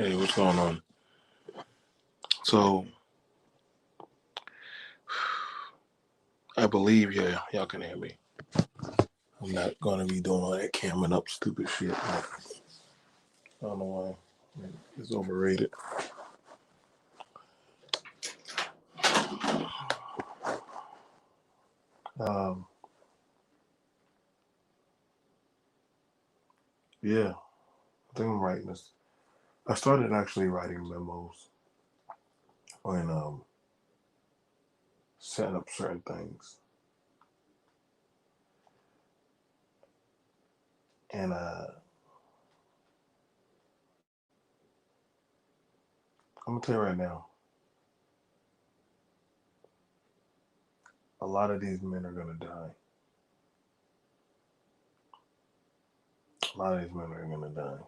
Hey, what's going on? So, I believe y'all can hear me. I'm not gonna be doing all that camming up stupid shit. I don't know why. It's overrated. Um, yeah, I think I'm writing this. I started actually writing memos and setting up certain things. And I'm gonna tell you right now, a lot of these men are gonna die. A lot of these men are gonna die.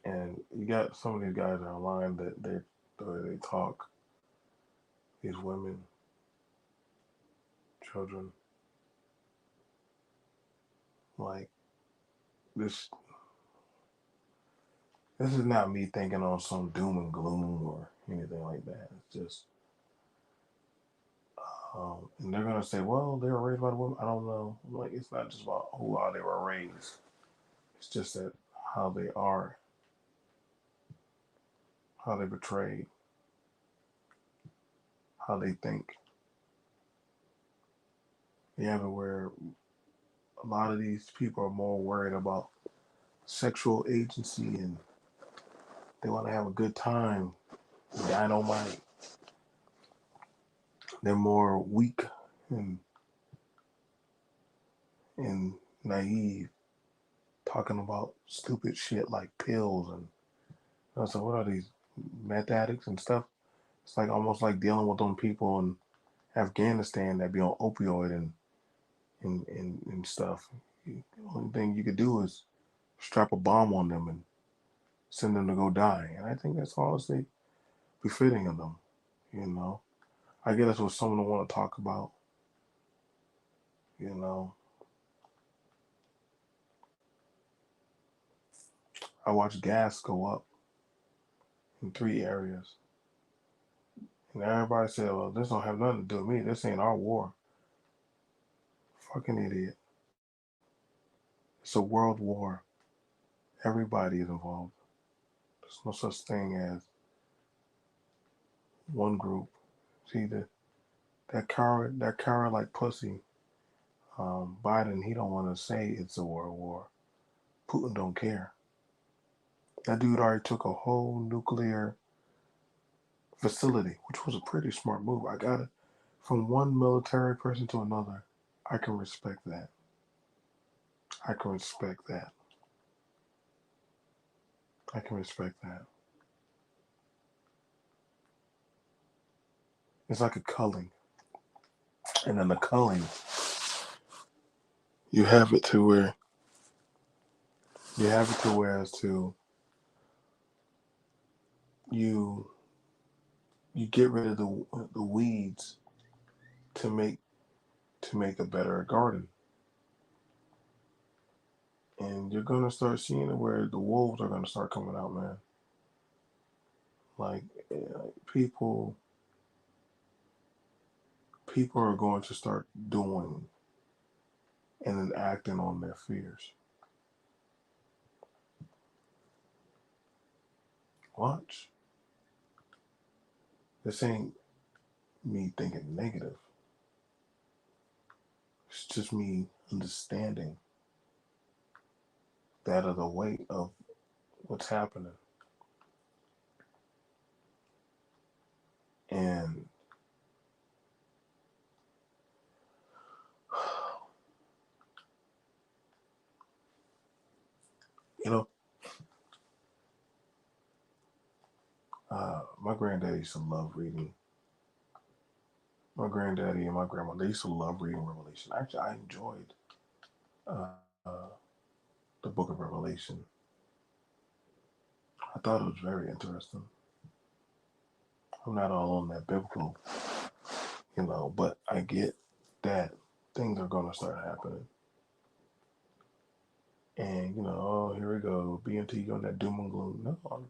And you got some of these guys online that the way they talk, these women, children, like this this is not me thinking on some doom and gloom or anything like that. It's just, and they're gonna say, "Well, they were raised by the women." I don't know. Like, it's not just about how they were raised. It's just that how they are, how they portray, how they think. You have it where a lot of these people are more worried about sexual agency and they want to have a good time, dynamite. They're more weak and and naive, talking about stupid shit like pills and so what are these meth addicts and stuff? It's like almost like dealing with them people in Afghanistan that be on opioid and stuff. The only thing you could do is strap a bomb on them and send them to go die. And I think that's honestly befitting of them. You know, I guess that's what someone want to talk about. You know, I watched gas go up in three areas, and everybody said, "Well, this don't have nothing to do with me. This ain't our war." Fucking idiot. It's a world war. Everybody is involved. There's no such thing as one group. See that coward like pussy. Biden, he don't want to say it's a world war. Putin don't care. That dude already took a whole nuclear facility, which was a pretty smart move. I got it from one military person to another. I can respect that. I can respect that. I can respect that. It's like a culling, and then the culling, you have it to where as to you you get rid of the weeds to make a better garden. And you're gonna start seeing it where the wolves are gonna start coming out, man. Like people, people are going to start doing and then acting on their fears. Watch. This ain't me thinking negative. It's just me understanding that of the weight of what's happening. And you know, my granddaddy used to love reading. My granddaddy and my grandma, they used to love reading Revelation. Actually, I enjoyed uh, the Book of Revelation. I thought it was very interesting. I'm not all on that biblical, but I get that things are going to start happening. And oh, here we go, BMT, you on that doom and gloom. No,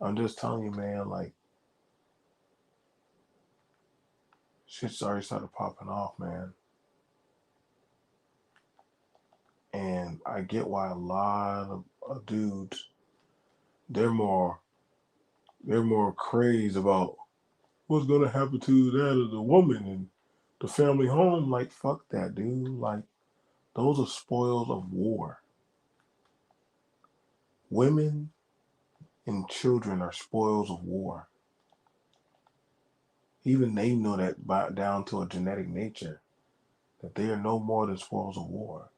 I'm just telling you, man, like shit's already started popping off, man. And I get why a lot of dudes they're more they're more crazed about what's gonna happen to that of the woman and the family home. Like fuck that, dude. Like those are spoils of war. Women and children are spoils of war. Even they know that down to a genetic nature that they are no more than spoils of war.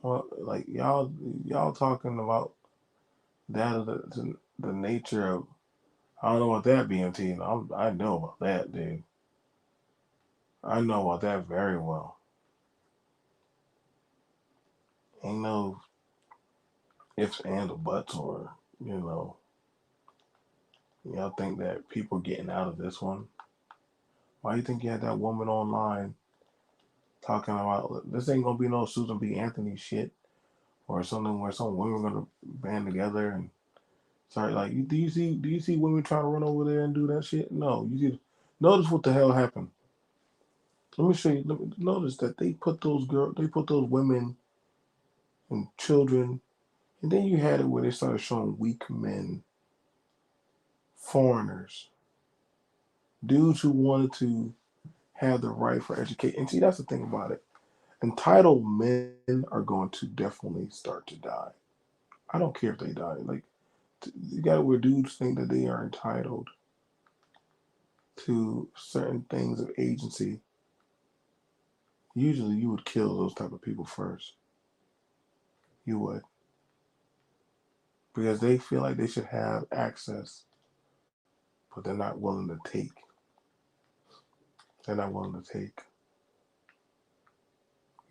Well, like y'all talking about that of the nature of I don't know about that BMT. I know about that, dude. I know about that very well. Ain't no ifs and or buts or you know. Y'all think that people getting out of this one? Why do you think you had that woman online talking about this ain't gonna be no Susan B. Anthony shit or something where some women are gonna band together and sorry, like do you see women trying to run over there and do that shit? No, you see. Notice what the hell happened. Let me show you. Notice that they put those women and children, and then you had it where they started showing weak men, foreigners, dudes who wanted to have the right for education. And see, that's the thing about it. Entitled men are going to definitely start to die. I don't care if they die. Like you got where dudes think that they are entitled to certain things of agency. Usually, you would kill those type of people first. You would because they feel like they should have access, but they're not willing to take. They're not willing to take.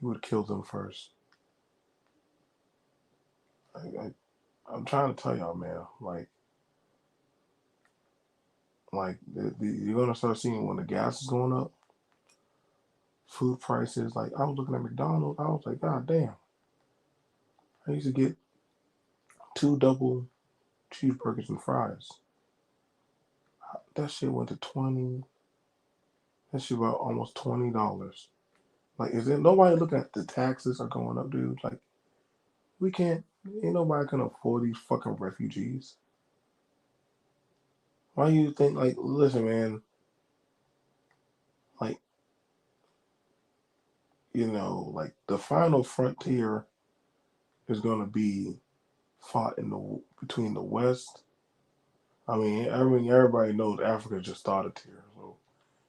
You would kill them first. I'm trying to tell y'all, man. You're gonna start seeing when the gas is going up, food prices. Like I was looking at McDonald's, I was like, God damn! I used to get two double cheeseburgers and fries. That shit went to 20. That shit about almost $20. Like, is there nobody looking at the taxes are going up, dude? Like, we can't. Ain't nobody can afford these fucking refugees. Why do you think? Like, listen, man. Like, like the final frontier is gonna be fought in the between the West. I mean, everybody knows Africa just started here, so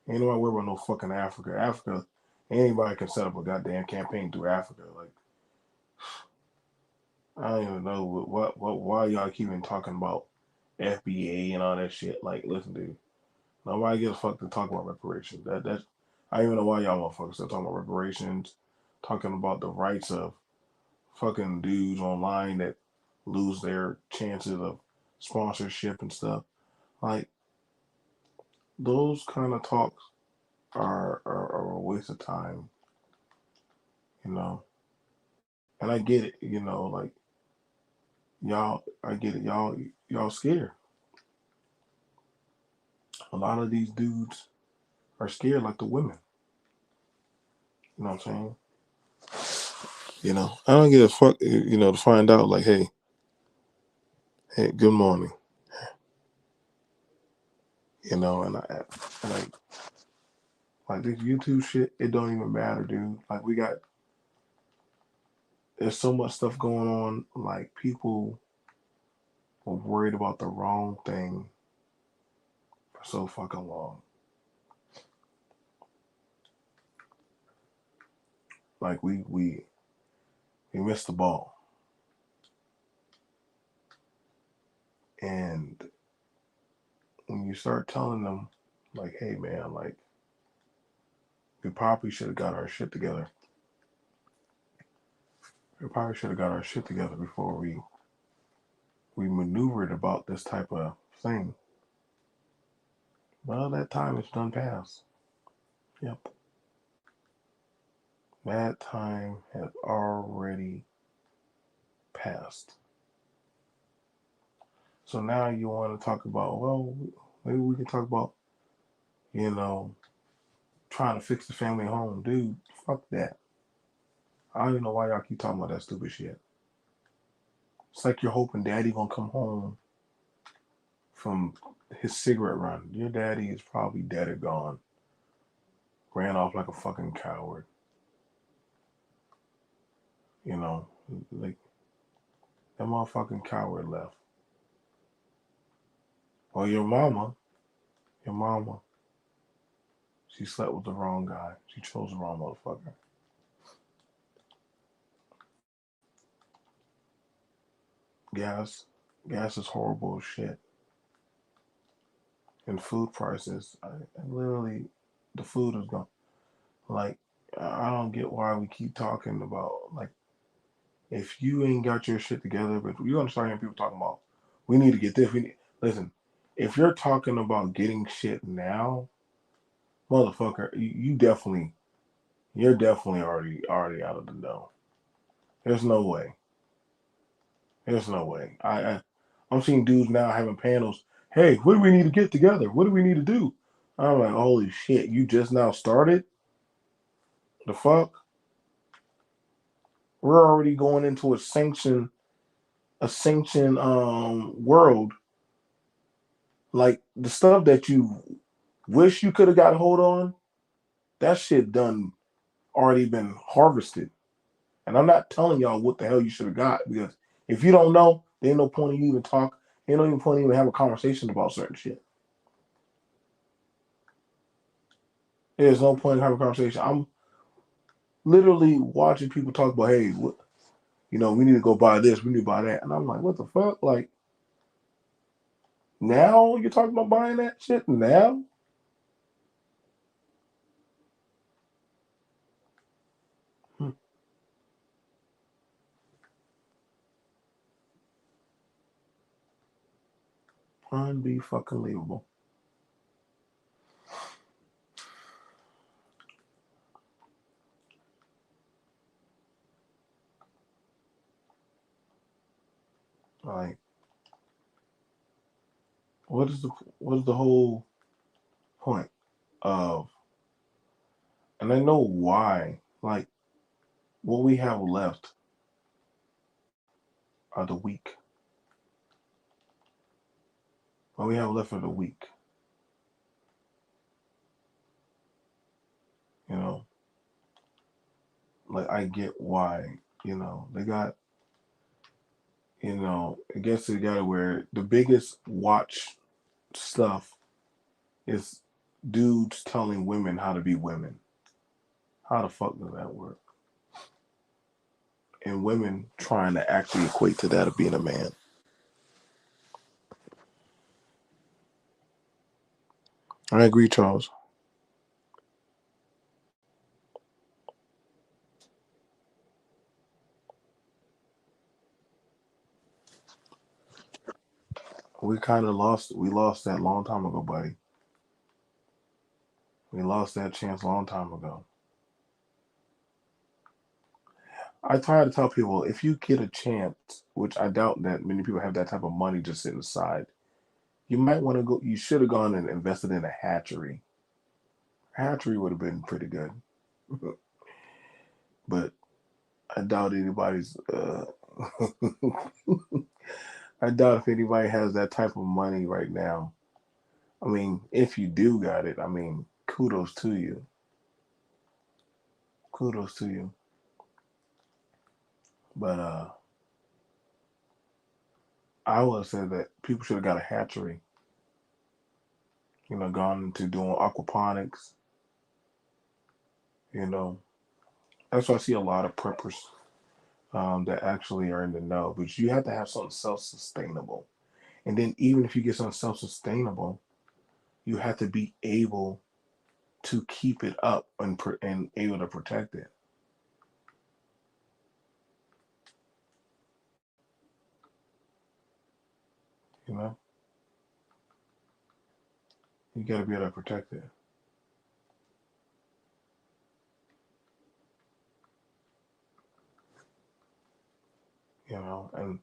ain't nobody worry about no fucking Africa. Africa, anybody can set up a goddamn campaign through Africa. Like, I don't even know why y'all keep even talking about FBA and all that shit. Like, listen, dude, nobody gives a fuck to talk about reparations. I don't even know why y'all motherfuckers are talking about reparations, talking about the rights of fucking dudes online that lose their chances of sponsorship and stuff. Like those kind of talks are a waste of time, you know. And I get it, like I get it, y'all scared. A lot of these dudes are scared like the women. You know what I'm saying? I don't give a fuck, to find out like, hey, good morning. And like this YouTube shit, it don't even matter, dude. Like there's so much stuff going on. Like people were worried about the wrong thing for so fucking long. Like we missed the ball. And when you start telling them, like, hey man, like we probably should have got our shit together. We probably should have got our shit together before we maneuvered about this type of thing. Well, that time is done past. Yep. That time has already passed. So now you want to talk about, well, maybe we can talk about, you know, trying to fix the family home. Dude, fuck that. I don't even know why y'all keep talking about that stupid shit. It's like you're hoping daddy gonna come home from his cigarette run. Your daddy is probably dead or gone. Ran off like a fucking coward. You know, like that motherfucking coward left. Well, your mama, she slept with the wrong guy. She chose the wrong motherfucker. Gas, gas is horrible as shit. And food prices, I literally, the food is gone. Like, I don't get why we keep talking about, like, if you ain't got your shit together, but you're gonna start hearing people talking about, we need to get this. We need, listen, if you're talking about getting shit now, motherfucker, you definitely, you're definitely already out of the know. There's no way. There's no way. I'm seeing dudes now having panels. Hey, what do we need to get together? What do we need to do? I'm like, holy shit, you just now started? The fuck? We're already going into a sanction world. Like the stuff that you wish you could have got hold on, that shit done already been harvested. And I'm not telling y'all what the hell you should have got because if you don't know, there ain't no point in you even talk. Ain't no even point in even have a conversation about certain shit. There's no point in having a conversation. I'm literally watching people talk about, hey, what, we need to go buy this, we need to buy that, and I'm like, what the fuck? Like now you're talking about buying that shit now? Hmm. Unbe fucking believable. Like what is the what is the whole point of? And I know why. Like what we have left are the weak. What we have left are the weak. You know, like I get why. They got. It gets together where the biggest watch stuff is dudes telling women how to be women. How the fuck does that work? And women trying to actually equate to that of being a man. I agree, Charles. We lost that long time ago, buddy. We lost that chance a long time ago. I try to tell people if you get a chance, which I doubt that many people have that type of money just sitting aside, you might want to go. You should have gone and invested in a hatchery. Hatchery would have been pretty good, but I doubt anybody's. I doubt if anybody has that type of money right now. I mean, if you do got it, I mean, kudos to you. Kudos to you. But I would say that people should have got a hatchery. Gone into doing aquaponics. You know, that's why I see a lot of preppers that actually are in the know. But you have to have something self-sustainable. And then even if you get something self-sustainable, you have to be able to keep it up and able to protect it. You know, you got to be able to protect it. and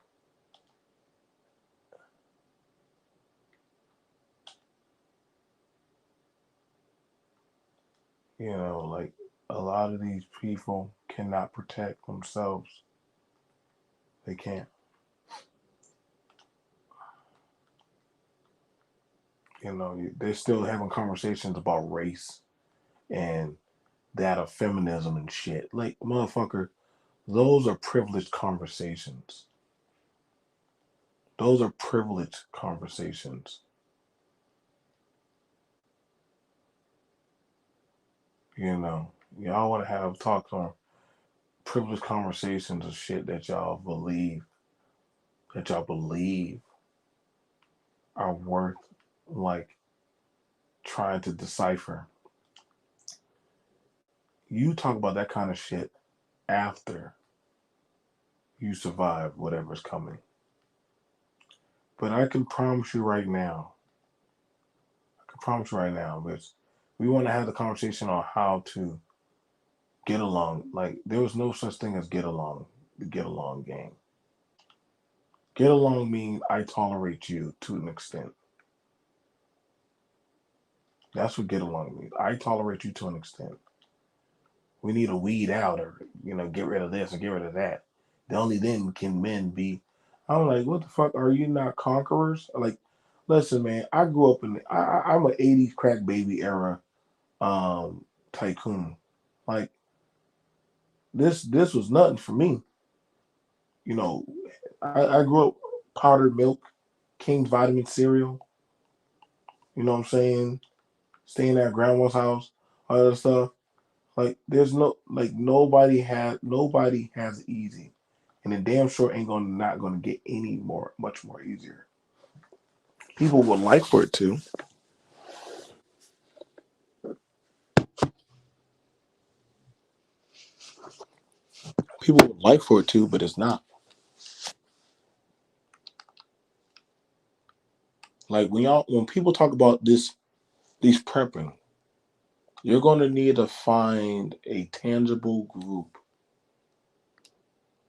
like a lot of these people cannot protect themselves. They can't. They're still having conversations about race and that of feminism and shit. Like, motherfucker, those are privileged conversations. Those are privileged conversations. Y'all want to have talks on privileged conversations of shit that y'all believe are worth like trying to decipher. You talk about that kind of shit after you survive whatever's coming. But I can promise you right now, because we want to have the conversation on how to get along. Like, there was no such thing as get along, the get along game. Get along means I tolerate you to an extent. That's what get along means. I tolerate you to an extent. We need to weed out or, get rid of this and get rid of that. Only then can men be. I'm like, what the fuck? Are you not conquerors? Like, listen, man, I grew up I'm an 80s crack baby era tycoon. Like, this was nothing for me. I grew up powdered milk, King's vitamin cereal. You know what I'm saying? Staying at grandma's house, all that stuff. Like, there's nobody has it easy, and the damn sure ain't not gonna get much more easier. People would like for it to. People would like for it to, but it's not. Like, when people talk about these prepping, you're going to need to find a tangible group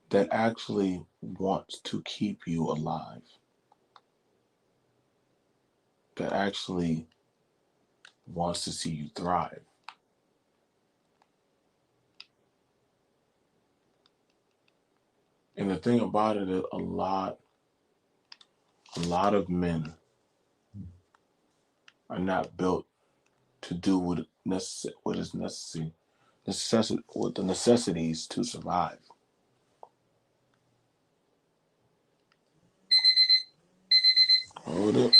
that actually wants to keep you alive. That actually wants to see you thrive. And the thing about it is, a lot of men are not built to do what is necessary, with the necessities to survive. Hold up.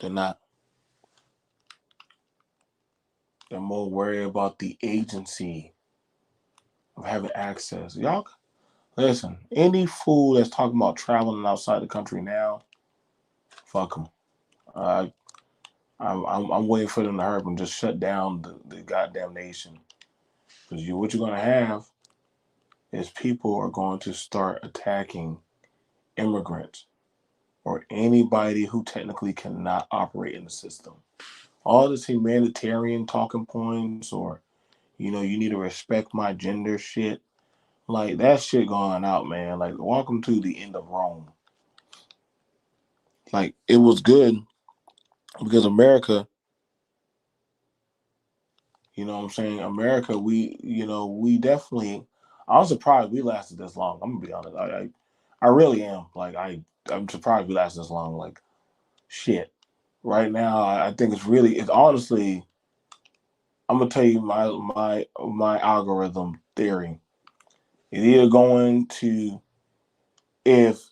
They're not. They're more worried about the agency of having access. Y'all, listen, any fool that's talking about traveling outside the country now, fuck them. I'm waiting for them to hurry up and just shut down the goddamn nation. Because what you're going to have is people are going to start attacking immigrants or anybody who technically cannot operate in the system. All this humanitarian talking points or, you need to respect my gender shit. Like, that shit going out, man. Like, welcome to the end of Rome. Like, it was good because America, you know what I'm saying? America, we definitely, I was surprised we lasted this long. I'm gonna be honest. I really am. Like, I'm surprised we lasted this long. Like, shit. Right now, I think it's honestly, I'm gonna tell you my algorithm theory. It's either going to, if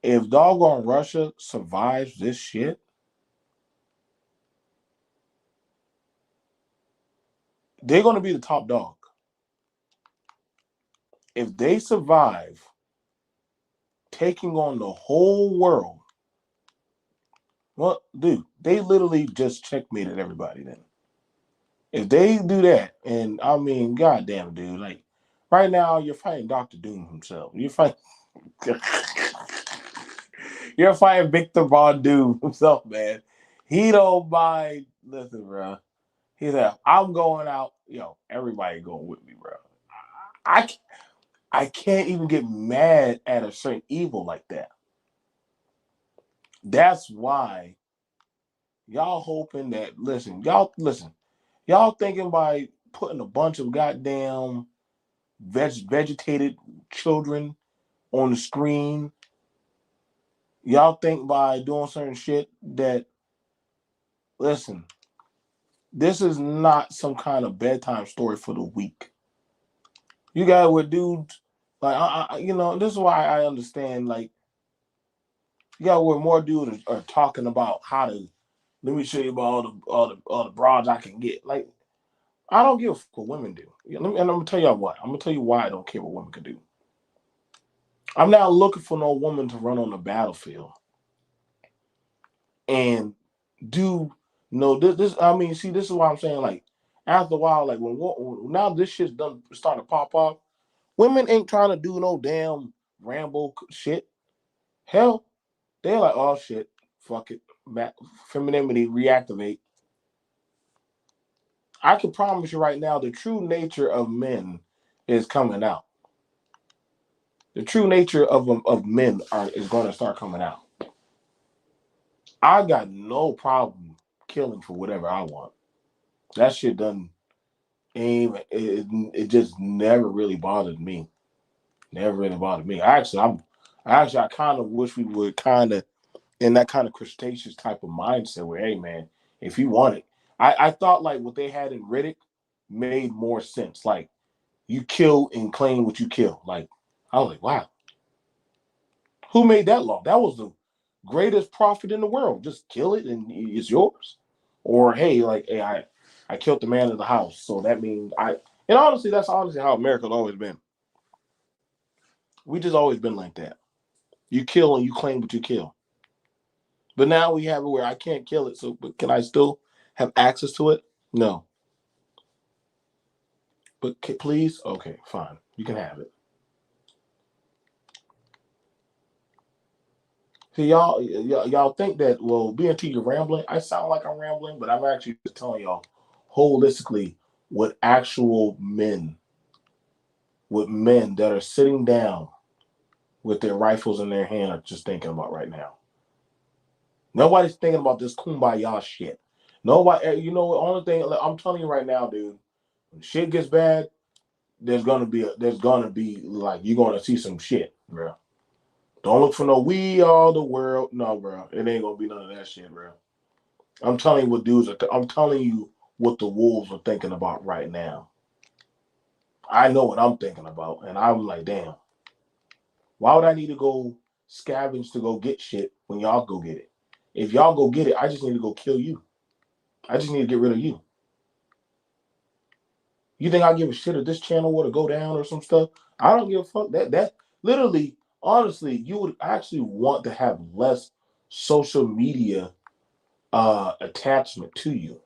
doggone Russia survives this shit, they're gonna be the top dog. If they survive taking on the whole world, well, dude, they literally just checkmated everybody then. If they do that, and I mean, goddamn, dude, like, right now you're fighting Dr. Doom himself. You're fighting Victor Von Doom himself, man. He don't mind. Listen, bro. He said, I'm going out. Yo, everybody going with me, bro. I, I can't even get mad at a certain evil like that. That's why y'all hoping that, listen, y'all thinking by putting a bunch of goddamn vegetated children on the screen, y'all think by doing certain shit that, listen, this is not some kind of bedtime story for the weak. You got with dudes like this is why I understand. Like you got where more dudes are talking about how to. Let me show you about all the broads I can get. Like I don't give a fuck what women do. And I'm gonna tell y'all what. I'm gonna tell you why I don't care what women can do. I'm not looking for no woman to run on the battlefield and do no this. I mean, see, this is why I'm saying like after a while, like when now this shit's done starting to pop off. Women ain't trying to do no damn Rambo shit. Hell, they're like, oh shit, fuck it, femininity reactivate. I can promise you right now, the true nature of men is coming out. The true nature of men is going to start coming out. I got no problem killing for whatever I want. That shit doesn't aim. It just never really bothered me. Never really bothered me. I kind of wish we would kind of in that kind of crustaceous type of mindset where, hey man, if you want it, I thought like what they had in Riddick made more sense. Like you kill and claim what you kill. Like I was like, wow, who made that law? That was the greatest profit in the world. Just kill it and it's yours. Or hey, like hey, I killed the man in the house, so that means I. And honestly, that's honestly how America's always been. We just always been like that. You kill and you claim what you kill. But now we have it where I can't kill it. So, but can I still have access to it? No. But please, okay, fine, you can have it. See, y'all think that well, being to you rambling, I sound like I'm rambling, but I'm actually just telling y'all holistically what actual men, what men that are sitting down with their rifles in their hand are just thinking about right now. Nobody's thinking about this kumbaya shit. Nobody, you know, the only thing I'm telling you right now, dude, when shit gets bad, there's gonna be like you're gonna see some shit, bro. Don't look for no we all the world. No, bro. It ain't gonna be none of that shit, bro. I'm telling you what dudes are. I'm telling you what the wolves are thinking about right now. I know what I'm thinking about, and I'm like, damn. Why would I need to go scavenge to go get shit when y'all go get it? If y'all go get it, I just need to go kill you. I just need to get rid of you. You think I give a shit if this channel were to go down or some stuff? I don't give a fuck. That literally, honestly, you would actually want to have less social media attachment to you.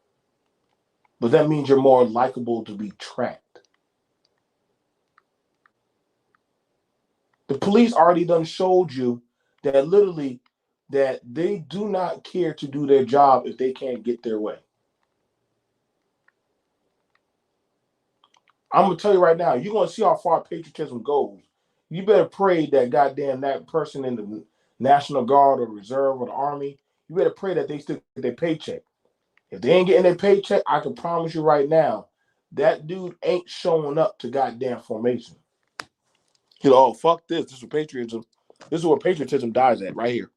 But that means you're more likable to be tracked. The police already done showed you that literally that they do not care to do their job if they can't get their way. I'm gonna tell you right now, you're gonna see how far patriotism goes. You better pray that goddamn that person in the National Guard or Reserve or the Army, you better pray that they still get their paycheck. If they ain't getting their paycheck, I can promise you right now, that dude ain't showing up to goddamn formation. You know, oh fuck this. This is patriotism. This is where patriotism dies at, right here.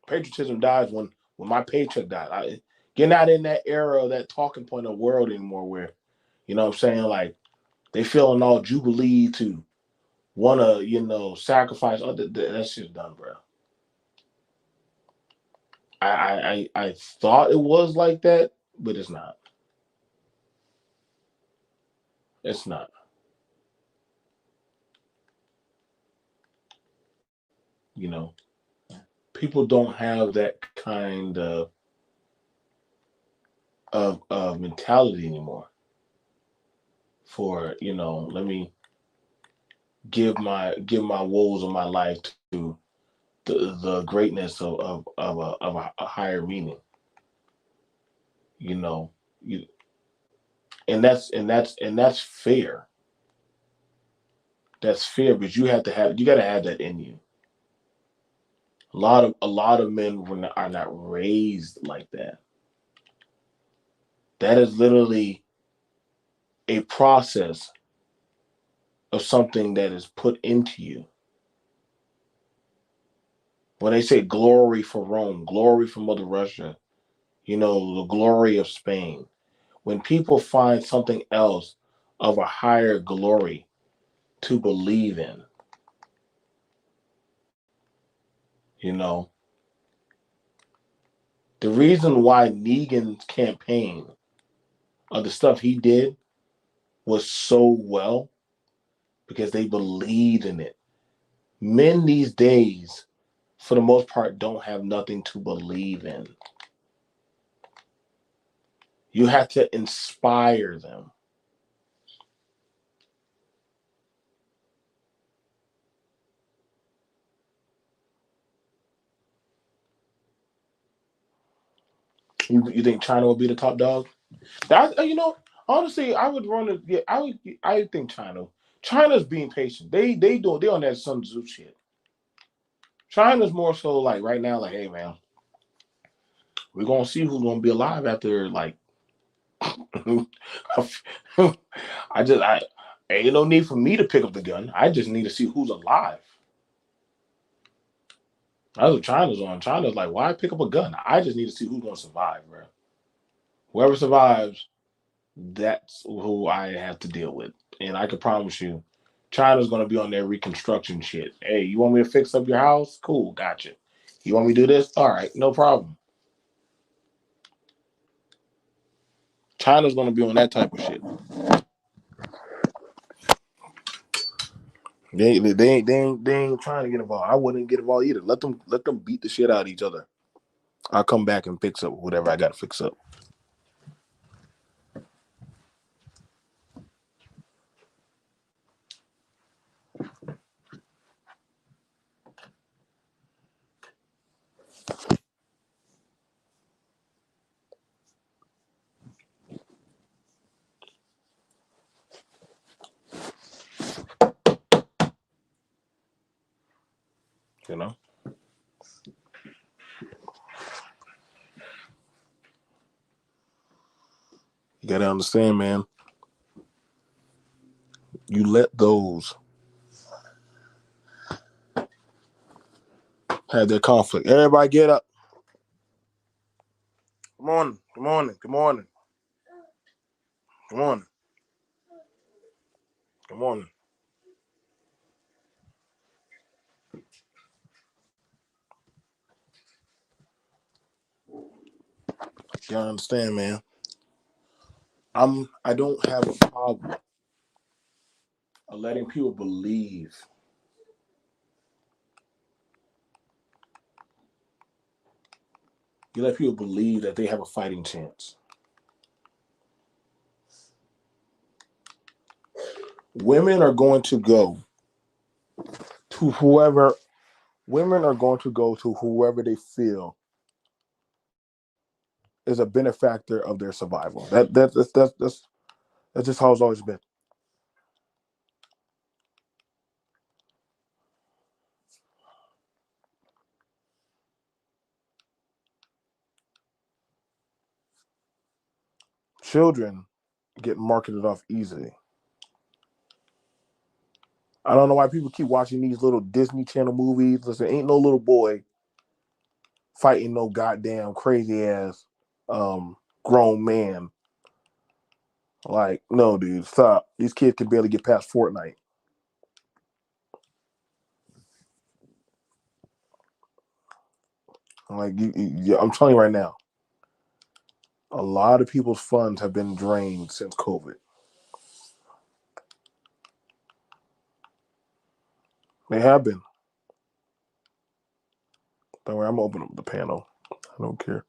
Patriotism dies when my paycheck dies. You're not in that era of that talking point of world anymore where, you know what I'm saying, like they feeling all jubilee to wanna, sacrifice. Oh, that shit's done, bro. I thought it was like that, but it's not. It's not. You know, people don't have that kind of mentality anymore. For let me give my woes of my life to the greatness of a higher meaning. You know, you, and that's fair. That's fair, but you got to have that in you. A lot of men are not raised like that. That is literally a process of something that is put into you. When they say glory for Rome, glory for Mother Russia, the glory of Spain. When people find something else of a higher glory to believe in, you know, the reason why Negan's campaign of the stuff he did was so well because they believed in it. Men these days, for the most part, don't have nothing to believe in. You have to inspire them. You think China will be the top dog? Honestly, I would run it. Yeah, I think China's being patient. They on that Sun Tzu shit. China's more so like right now, like, hey man, we're gonna see who's gonna be alive after like I ain't no need for me to pick up the gun. I just need to see who's alive. That's what China's on. China's like, why pick up a gun? I just need to see who's gonna survive, bro. Whoever survives, that's who I have to deal with. And I can promise you, China's gonna be on their reconstruction shit. Hey, you want me to fix up your house? Cool, gotcha. You want me to do this? All right, no problem. China's gonna be on that type of shit. They ain't trying to get involved. I wouldn't get involved either. Let them beat the shit out of each other. I'll come back and fix up whatever I got to fix up. You know, you gotta understand, man. You let those have their conflict. Everybody get up. Good morning. Good morning. Good morning. Good morning. Good morning. You gotta understand, man. I don't have a problem of letting people believe. You let people believe that they have a fighting chance. Women are going to go to whoever. Women are going to go to whoever they feel is a benefactor of their survival. That's just how it's always been. Children get marketed off easily. I don't know why people keep watching these little Disney Channel movies. Listen, ain't no little boy fighting no goddamn crazy ass grown man. Like, no, dude, stop. These kids can barely get past Fortnite. Like, I'm telling you right now, a lot of people's funds have been drained since COVID. They have been. Don't worry, I'm gonna open up the panel. I don't care.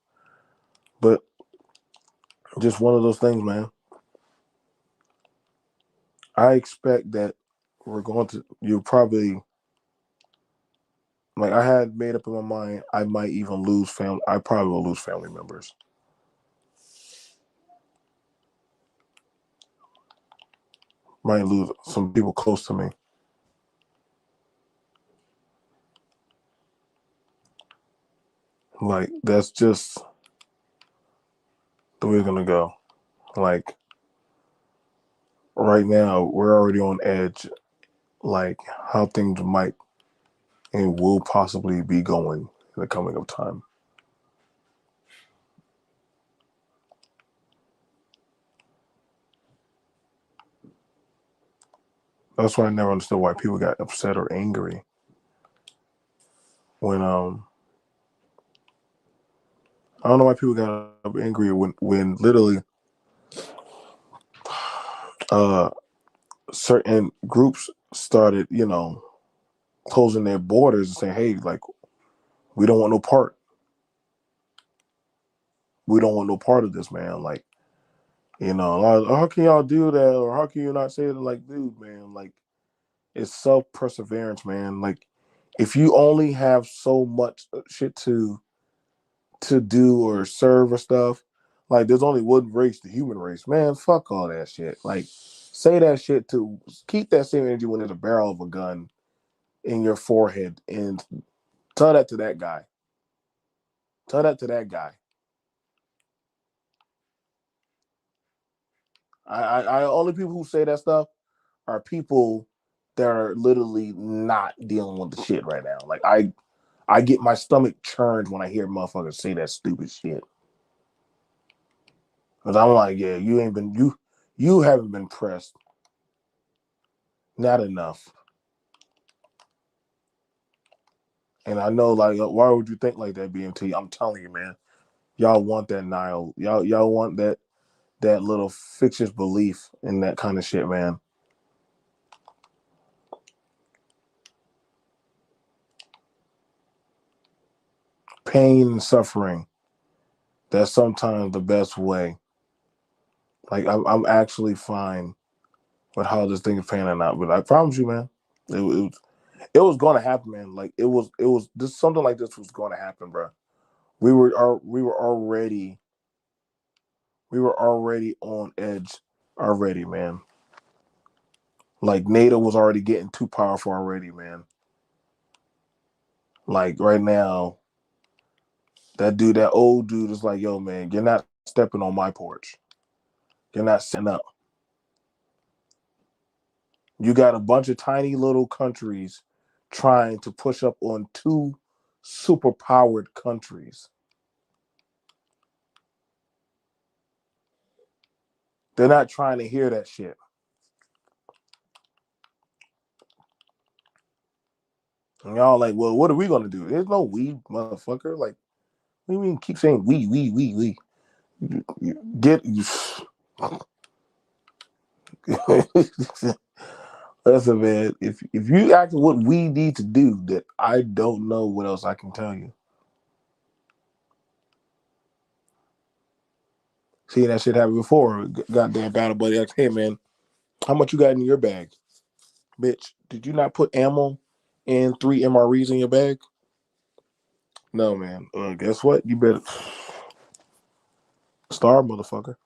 But just one of those things, man. I expect that we're going to, you probably, like, I had made up in my mind, I might even lose family. I probably will lose family members. Might lose some people close to me. Like, that's just the way it's gonna go. Like, right now, we're already on edge. Like, how things might and will possibly be going in the coming of time. That's why I never understood why people got upset or angry when I don't know why people got angry when literally uh certain groups started, closing their borders and saying, hey, like, we don't want no part. We don't want no part of this, man. Like, how can y'all do that? Or how can you not say that? Like, dude, man, like, it's self perseverance, man. Like, if you only have so much shit to do or serve or stuff, like, there's only one race, the human race, man. Fuck all that shit. Like, say that shit to keep that same energy when there's a barrel of a gun in your forehead and tell that to that guy. Tell that to that guy. I only people who say that stuff are people that are literally not dealing with the shit right now. Like, I get my stomach churned when I hear motherfuckers say that stupid shit. Cause I'm like, yeah, you haven't been pressed. Not enough. And I know, like, why would you think like that, BMT? I'm telling you, man. Y'all want that Nile. Y'all want that little fictitious belief in that kind of shit, man. Pain and suffering. That's sometimes the best way. Like, I'm actually fine with how this thing is panning out. But I promise you, man, it was going to happen, man. Like, it was this something like this was going to happen, bro. We were already on edge already, man. Like, NATO was already getting too powerful already, man. Like, right now, that old dude is like, yo, man, you're not stepping on my porch. You're not setting up. You got a bunch of tiny little countries trying to push up on two super powered countries. They're not trying to hear that shit. And y'all like, well, what are we gonna do? There's no we, motherfucker. Like, what do you mean keep saying we? Get you. Listen, man. If you ask what we need to do, that I don't know what else I can tell you. Seeing that shit happen before, goddamn battle buddy asked, hey man, how much you got in your bag? Bitch, did you not put ammo and 3 MREs in your bag? No, man. Guess what? You better starve, motherfucker.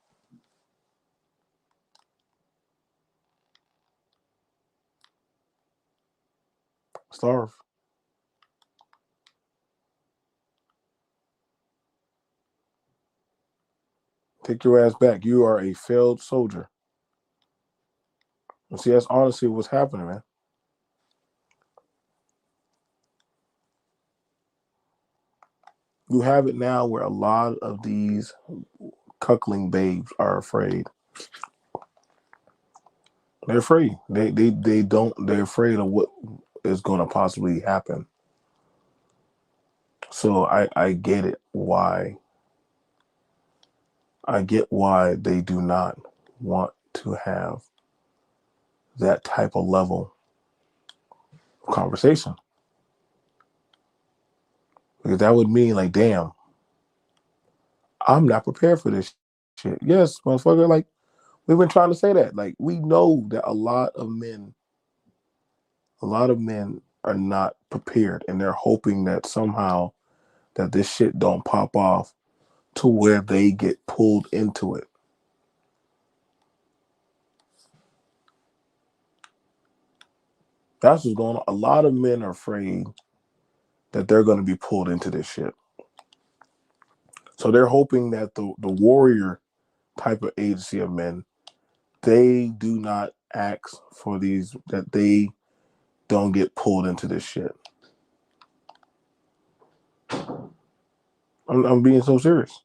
Starve. Take your ass back. You are a failed soldier. And see, that's honestly what's happening, man. You have it now where a lot of these cuckling babes are afraid. They're afraid. They don't. They're afraid of what is going to possibly happen. So I get it. Why? I get why they do not want to have that type of level of conversation, because that would mean like, damn, I'm not prepared for this shit. Yes, motherfucker. Like, we've been trying to say that. Like, we know that a lot of men A lot of men are not prepared, and they're hoping that somehow that this shit don't pop off to where they get pulled into it. That's what's going on. A lot of men are afraid that they're going to be pulled into this shit. So they're hoping that the warrior type of agency of men, they do not ask for these, that they don't get pulled into this shit. I'm being so serious.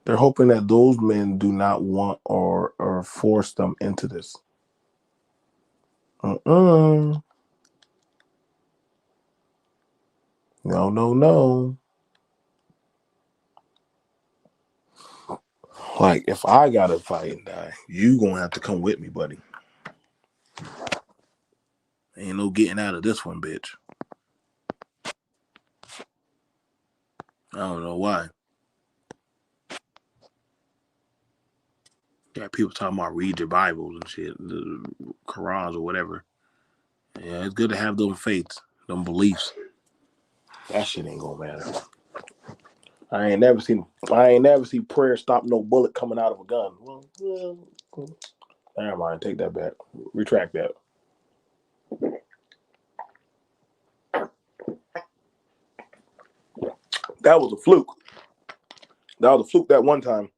They're hoping that those men do not want or force them into this. No, no, no. Like, if I gotta fight and die, you gonna have to come with me, buddy. Ain't no getting out of this one, bitch. I don't know why. Got people talking about read your Bibles and shit, the Qurans or whatever. Yeah, it's good to have them faiths, them beliefs. That shit ain't gonna matter. I ain't never seen prayer stop no bullet coming out of a gun. Well, never mind. Take that back. Retract that. That was a fluke. That was a fluke that one time.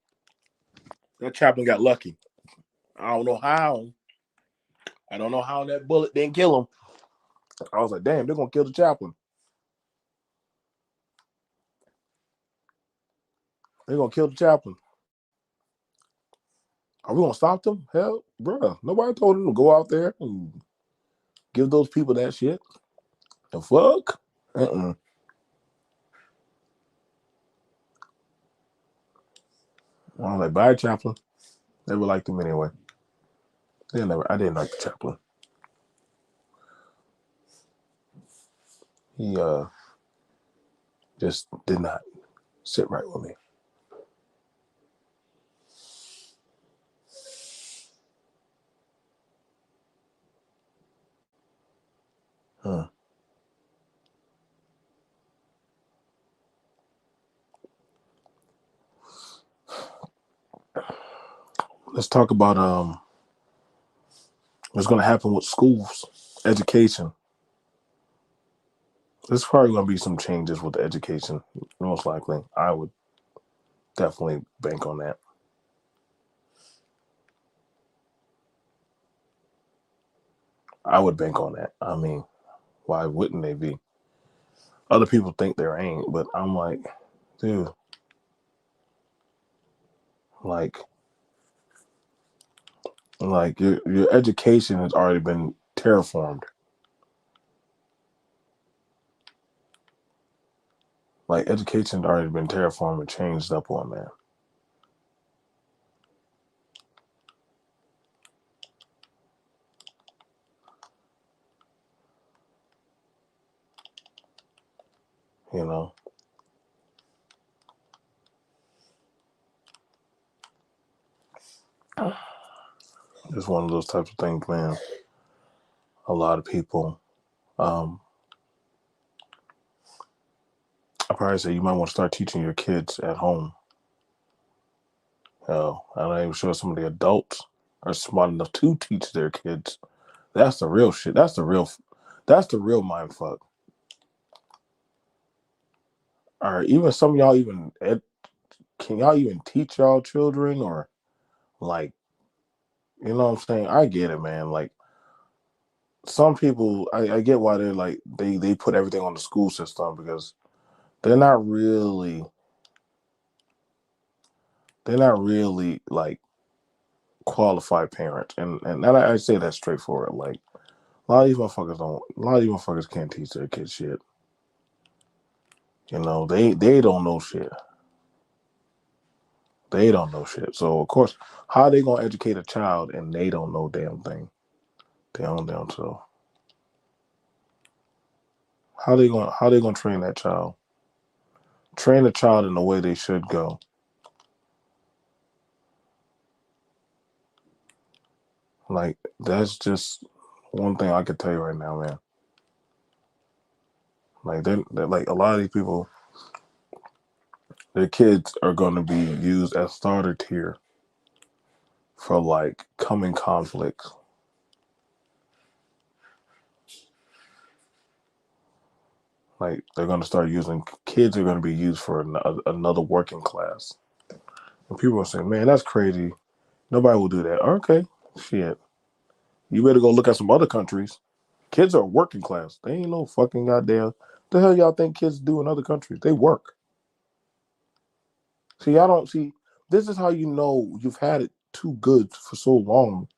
That chaplain got lucky. I don't know how. I don't know how that bullet didn't kill him. I was like, damn, they're gonna kill the chaplain. They're gonna kill the chaplain. Are we gonna stop them? Hell, bruh. Nobody told him to go out there and give those people that shit. The fuck? I was like, bye, chaplain. Never liked him anyway. I didn't like the chaplain. He just did not sit right with me. Let's talk about what's gonna happen with schools, education. There's probably gonna be some changes with the education, most likely. I would definitely bank on that. I would bank on that. I mean, why wouldn't they be? Other people think there ain't, but I'm like, dude, like your education has already been terraformed. Like, education has already been terraformed and changed up on, man. You know, it's one of those types of things, man. A lot of people, I probably say you might want to start teaching your kids at home. Hell, I'm not even sure some of the adults are smart enough to teach their kids. That's the real shit. That's the real mind fuck. Or even some of y'all can y'all even teach y'all children, or like, you know what I'm saying? I get it, man. Like, some people, I get why they're like, they put everything on the school system, because they're not really like qualified parents, and I say that straightforward. Like, a lot of these motherfuckers can't teach their kids shit. You know, they don't know shit. They don't know shit. So of course, how are they gonna educate a child and they don't know damn thing? They don't damn so. How they gonna train that child? Train a child in the way they should go. Like, that's just one thing I can tell you right now, man. Like they're like a lot of these people, their kids are going to be used as starter tier for like coming conflicts. Like they're going to start using kids are going to be used for another working class. And people are saying, "Man, that's crazy. Nobody will do that." Okay, shit. You better go look at some other countries. Kids are working class. They ain't no fucking goddamn. The hell y'all think kids do in other countries? They work. See, y'all don't see. This is how you know you've had it too good for so long.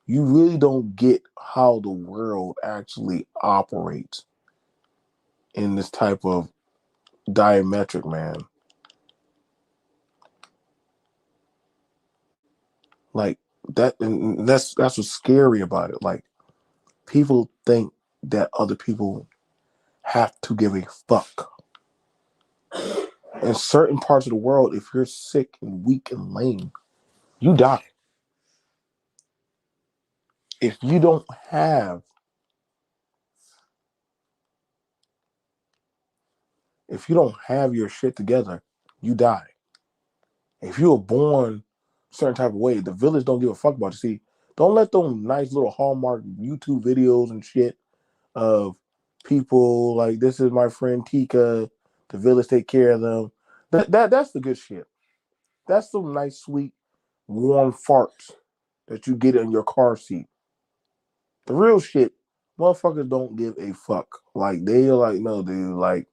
You really don't get how the world actually operates in this type of diametric, man. Like that, and that's what's scary about it. Like people think that other people have to give a fuck. In certain parts of the world, if you're sick and weak and lame, you die. If you don't have, if you don't have your shit together, you die. If you were born a certain type of way, the village don't give a fuck about you. See, don't let them nice little Hallmark YouTube videos and shit of people like this is my friend Tika, the village take care of them. That's the good shit. That's some nice, sweet, warm farts that you get in your car seat. The real shit, motherfuckers don't give a fuck. Like they are like, no, dude, like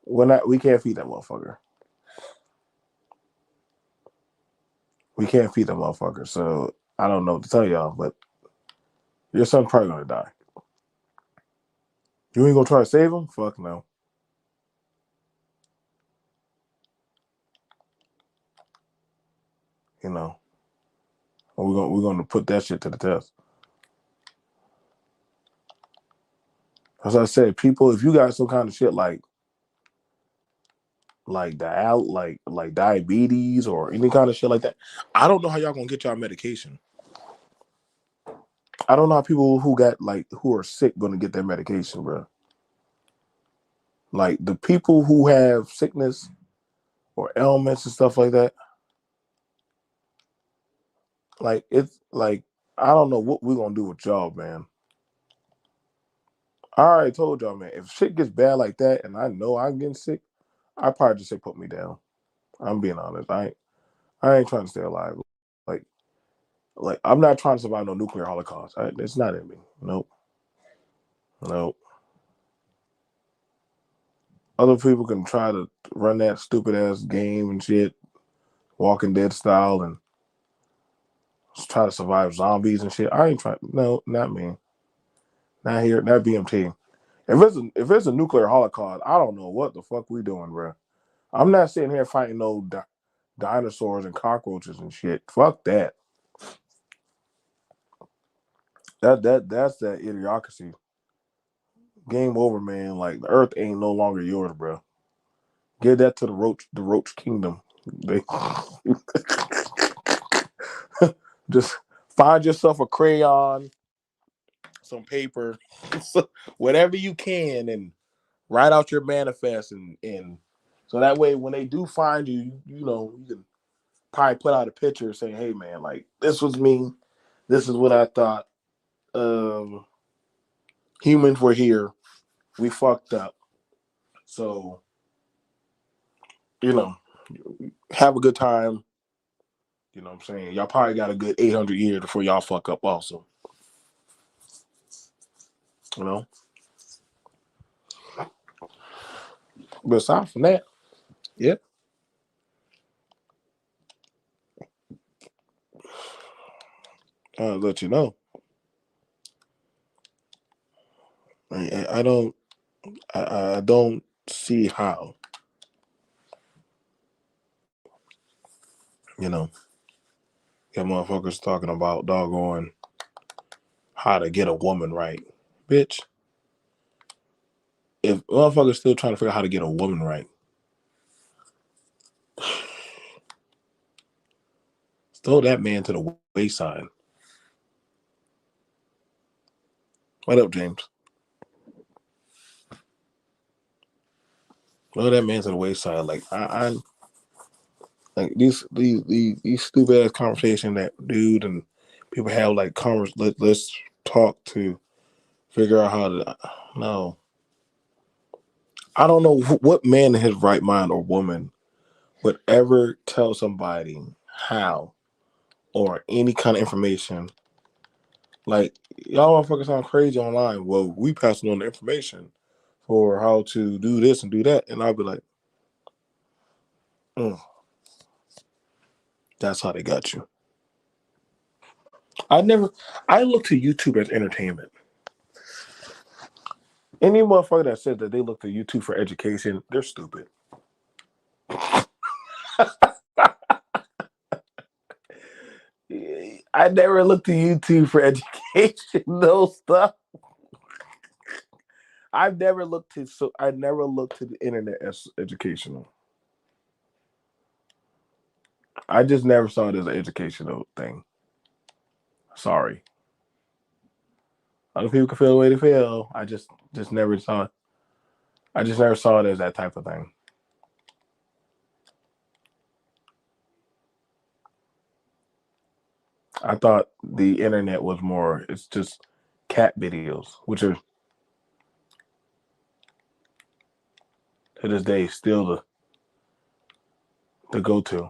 we can't feed that motherfucker. We can't feed that motherfucker. So I don't know what to tell y'all, but your son's probably gonna die. You ain't gonna try to save him? Fuck no. You know, we're gonna put that shit to the test. As I said, people, if you got some kind of shit like diabetes or any kind of shit like that, I don't know how y'all gonna get y'all medication. I don't know how people who are sick gonna get their medication, bro. Like the people who have sickness or ailments and stuff like that, like it's like I don't know what we're gonna do with y'all, man. I already told y'all, man. If shit gets bad like that, and I know I'm getting sick, I probably just say put me down. I'm being honest. I ain't trying to stay alive. Like I'm not trying to survive no nuclear holocaust. It's not in me. Nope. Nope. Other people can try to run that stupid ass game and shit, Walking Dead style, and try to survive zombies and shit. I ain't trying. No, not me. Not here. Not BMT. If it's a nuclear holocaust, I don't know what the fuck we doing, bro. I'm not sitting here fighting no dinosaurs and cockroaches and shit. Fuck that. That's that idiocracy. Game over, man. Like the Earth ain't no longer yours, bro. Give that to the Roach Kingdom. They just find yourself a crayon, some paper, whatever you can, and write out your manifest, and so that way when they do find you, you know you can probably put out a picture saying, "Hey, man, like this was me. This is what I thought. Um, Humans were here. We fucked up. So you know, have a good time. You know what I'm saying? Y'all probably got a good 800 years before y'all fuck up also. You know? But aside from that, yep. I'll let you know. I don't I don't see how, you know, get motherfuckers talking about doggone how to get a woman right. Bitch, if motherfuckers still trying to figure out how to get a woman right, throw that man to the wayside. What up, James? Look at that man to the wayside. Like I like these stupid ass conversation that dude and people have like let's talk to figure out how to. No, I don't know what man in his right mind or woman would ever tell somebody how or any kind of information. Like y'all motherfuckers sound crazy online. Well, we passing on the information for how to do this and do that, and I'll be like, mm, that's how they got you. I never. I look to YouTube as entertainment. Any motherfucker that says that they look to YouTube for education, they're stupid. I never looked to YouTube for educational stuff. I never looked to the internet as educational. I just never saw it as an educational thing. Sorry. Other people can feel the way they feel. I just never saw it. I just never saw it as that type of thing. I thought the internet was more. It's just cat videos, which are to this day still the go to.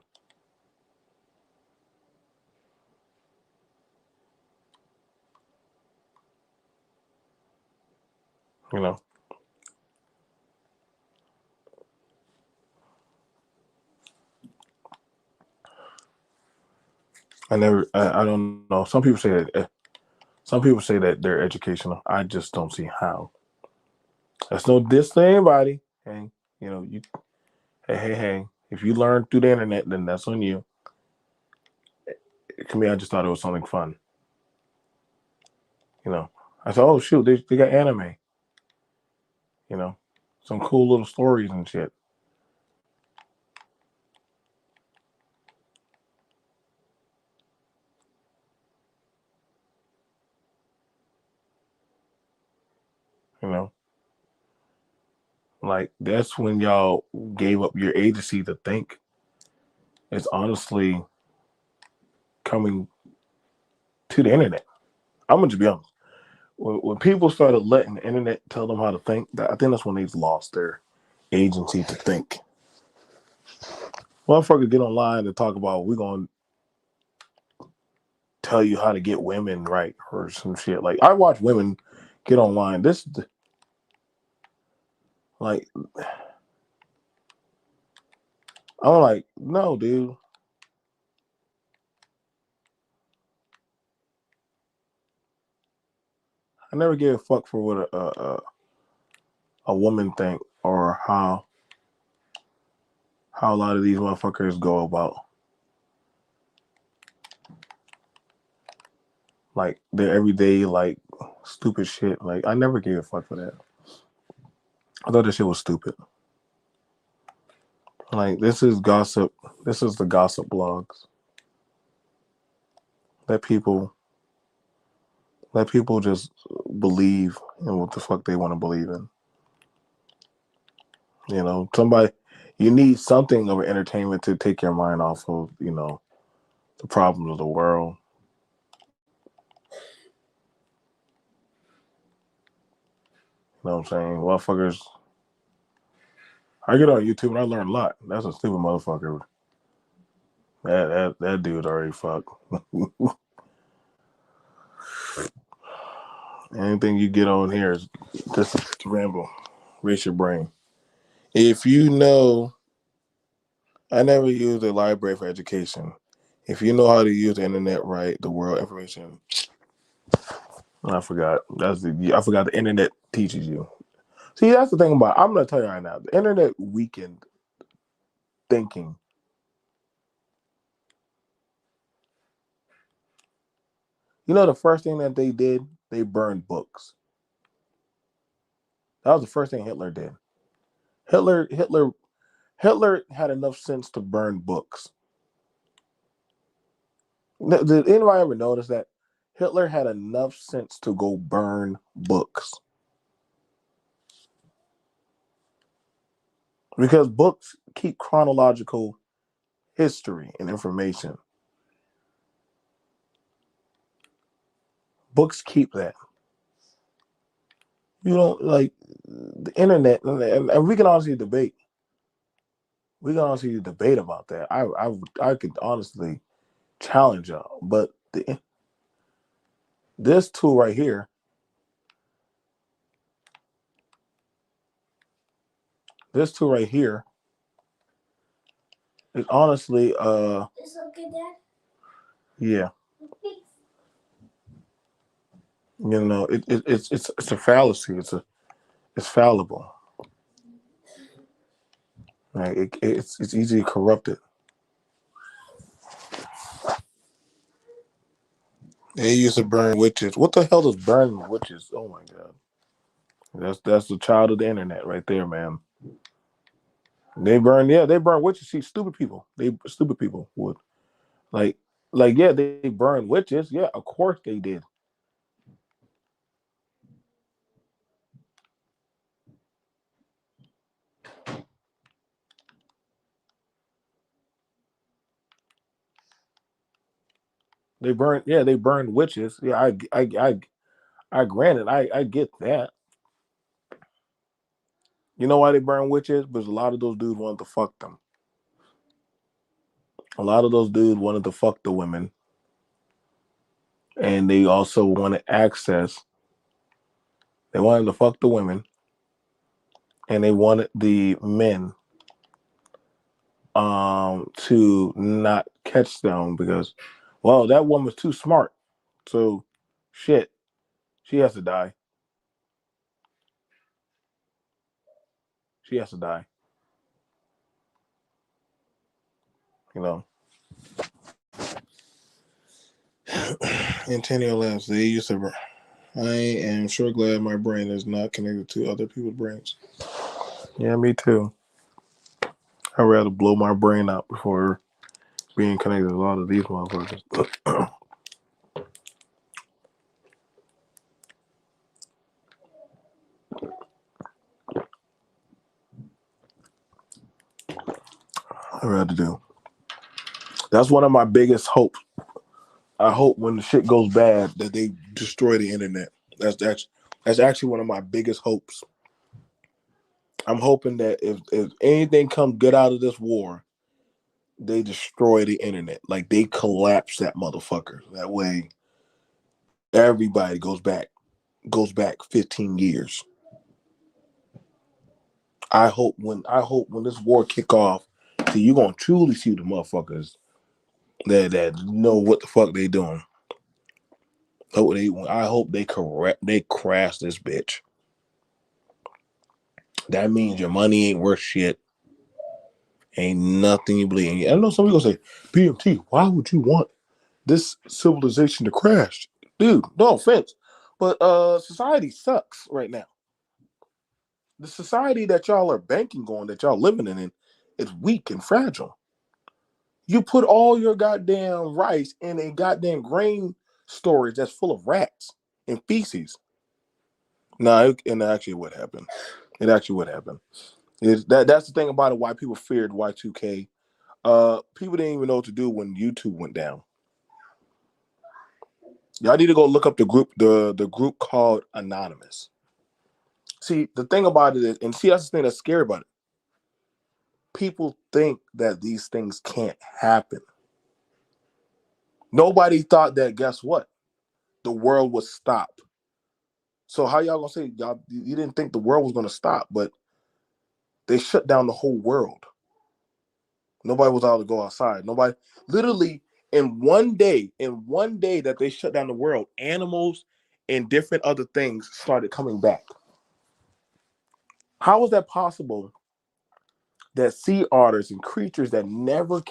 You know, I never. I don't know. Some people say that. Some people say that they're educational. I just don't see how. That's no diss to anybody. Hey, you. Hey. If you learn through the internet, then that's on you. To me, I just thought it was something fun. You know, I said, oh shoot, they got anime. You know, some cool little stories and shit. You know, like that's when y'all gave up your agency to think. It's honestly coming to the internet. I'm gonna just be honest. When people started letting the internet tell them how to think, I think that's when they've lost their agency to think. Motherfucker get online and talk about we're gonna tell you how to get women right or some shit. Like I watch women get online. This like I'm like, no, dude. I never gave a fuck for what a woman think or how a lot of these motherfuckers go about like their everyday like stupid shit. Like I never gave a fuck for that. I thought that shit was stupid. Like this is gossip. This is the gossip blogs. Let people let people just believe in what the fuck they want to believe in. Somebody you need something of entertainment to take your mind off of, the problems of the world. You know what I'm saying? Motherfuckers I get on YouTube and I learn a lot. That's a stupid motherfucker. That dude already fucked. Anything you get on here is just to ramble. Raise your brain. If you know, I never used a library for education. If you know how to use the internet right, the world information. I forgot. I forgot the internet teaches you. See, that's the thing about I'm gonna tell you right now. The internet weakened thinking. You know the first thing that they did? They burned books. That was the first thing Hitler did. Hitler Hitler Hitler had enough sense to burn books. Did anybody ever notice that Hitler had enough sense to go burn books. Because books keep chronological history and information. Books keep that. You don't like the internet, and we can honestly debate. We can honestly debate about that. I could honestly challenge y'all, but this tool right here, this tool right here, is honestly It's okay, Dad. Yeah. You know, it's a fallacy. It's fallible. Like it's easily corrupted. They used to burn witches. What the hell does burn witches? Oh my god. That's the child of the internet right there, man. They burn witches. See, stupid people would like yeah, they burn witches. Yeah, of course they did. They burned witches. Yeah, I granted, I get that. You know why they burn witches? Because a lot of those dudes wanted to fuck them. A lot of those dudes wanted to fuck the women, and they also wanted access. They wanted to fuck the women, and they wanted the men to not catch them because, well, that woman's too smart. So, shit, she has to die. She has to die. You know. Antonio laughs. They used to. I am sure glad my brain is not connected to other people's brains. Yeah, me too. I'd rather blow my brain out before being connected to a lot of these motherfuckers. I'd rather do. That's one of my biggest hopes. I hope when the shit goes bad that they destroy the internet. That's actually one of my biggest hopes. I'm hoping that if anything comes good out of this war, they destroy the internet. Like they collapse that motherfucker. That way everybody goes back 15 years. I hope when this war kick off, see you gonna truly see the motherfuckers that know what the fuck they doing. I hope they crash this bitch. That means your money ain't worth shit. Ain't nothing you believe in. I know some people say, BMT, why would you want this civilization to crash? Dude, no offense. But society sucks right now. The society that y'all are banking on, that y'all living in, is weak and fragile. You put all your goddamn rice in a goddamn grain storage that's full of rats and feces. No, and actually what happened. It actually what happened. That's the thing about it, why people feared Y2K. People didn't even know what to do when YouTube went down. Y'all need to go look up the group called Anonymous. See, the thing about it is, and see, that's the thing that's scary about it. People think that these things can't happen. Nobody thought that, guess what? The world would stop. So how y'all gonna say y'all you didn't think the world was gonna stop, but they shut down the whole world. Nobody was allowed to go outside. Nobody literally in one day that they shut down the world, animals and different other things started coming back. How is that possible that sea otters and creatures that never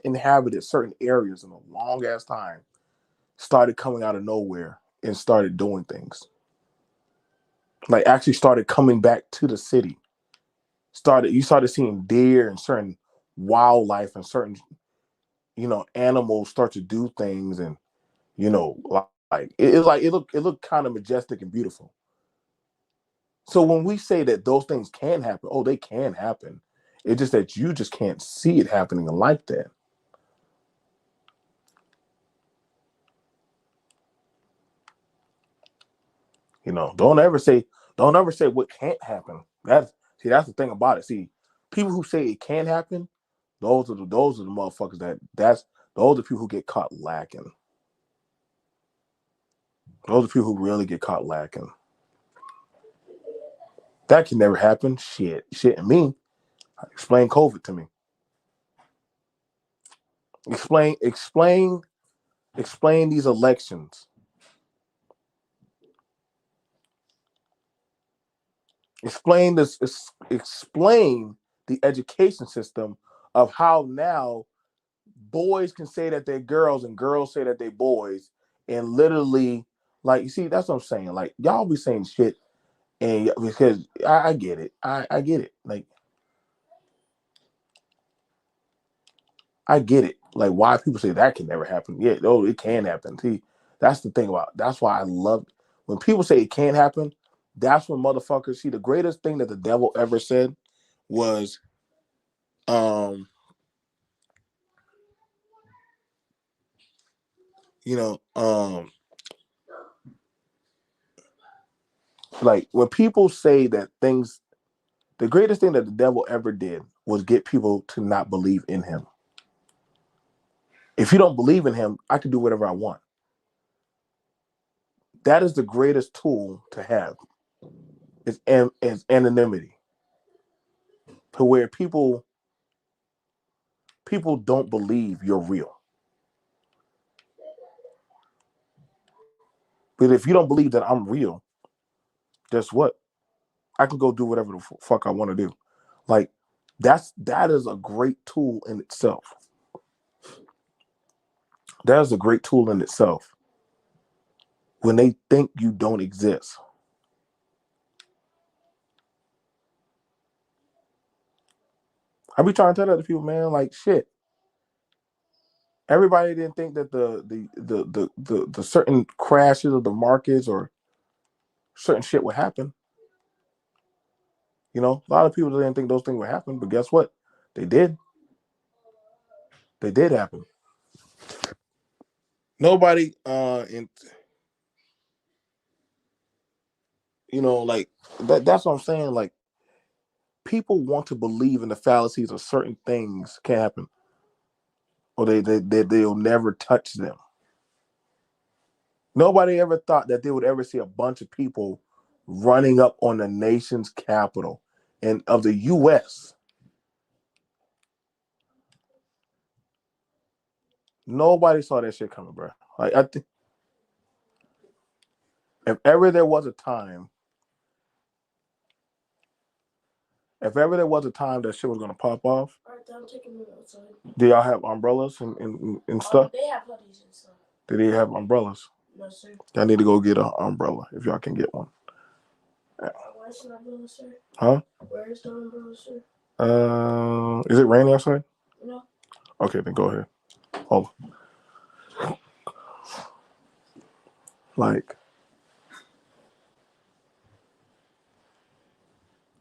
inhabited certain areas in a long ass time started coming out of nowhere and started doing things? Like actually started coming back to the city. You started seeing deer and certain wildlife and certain animals start to do things, and You know, like it looked kind of majestic and beautiful. So when we say that those things can happen, oh, they can happen. It's just that you just can't see it happening like that. You know, don't ever say what can't happen. That's the thing about it. See, people who say it can happen, those are the motherfuckers those are the people who get caught lacking. Those are people who really get caught lacking. That can never happen. Shit, and me. Explain COVID to me. Explain, explain, explain these elections. Explain this. Explain the education system of how now boys can say that they're girls and girls say that they're boys, and literally, like, you see, that's what I'm saying. Like, y'all be saying shit, and because I get it, I get it. Like, I get it. Like, why people say that can never happen? Yeah, no, it can happen. See, that's the thing about. That's why I love when people say it can't happen. That's when motherfuckers see the greatest thing that the devil ever said was, um, you know, like when people say that things, the greatest thing that the devil ever did was get people to not believe in him. If you don't believe in him, I can do whatever I want. That is the greatest tool to have. Is anonymity, to where people don't believe you're real. But if you don't believe that I'm real, guess what? I can go do whatever the fuck I want to do. Like that is a great tool in itself. That is a great tool in itself. When they think you don't exist. I be trying to tell other people, man, like shit. Everybody didn't think that the certain crashes of the markets or certain shit would happen. You know, a lot of people didn't think those things would happen, but guess what? They did. They did happen. Nobody in you know, like that's what I'm saying. Like people want to believe in the fallacies of certain things can happen. Or they'll never touch them. Nobody ever thought that they would ever see a bunch of people running up on the nation's capital and of the US. Nobody saw that shit coming, bro. Like I think if ever there was a time, if ever there was a time that shit was gonna pop off. All right, I'm taking it outside. Do y'all have umbrellas and stuff? They have hoodies and stuff. Do they have umbrellas? No, sir. I need to go get an umbrella if y'all can get one. Where's the umbrella, sir? Huh? Where's the umbrella, sir? Is it raining outside? No. Okay, then go ahead. Oh, like,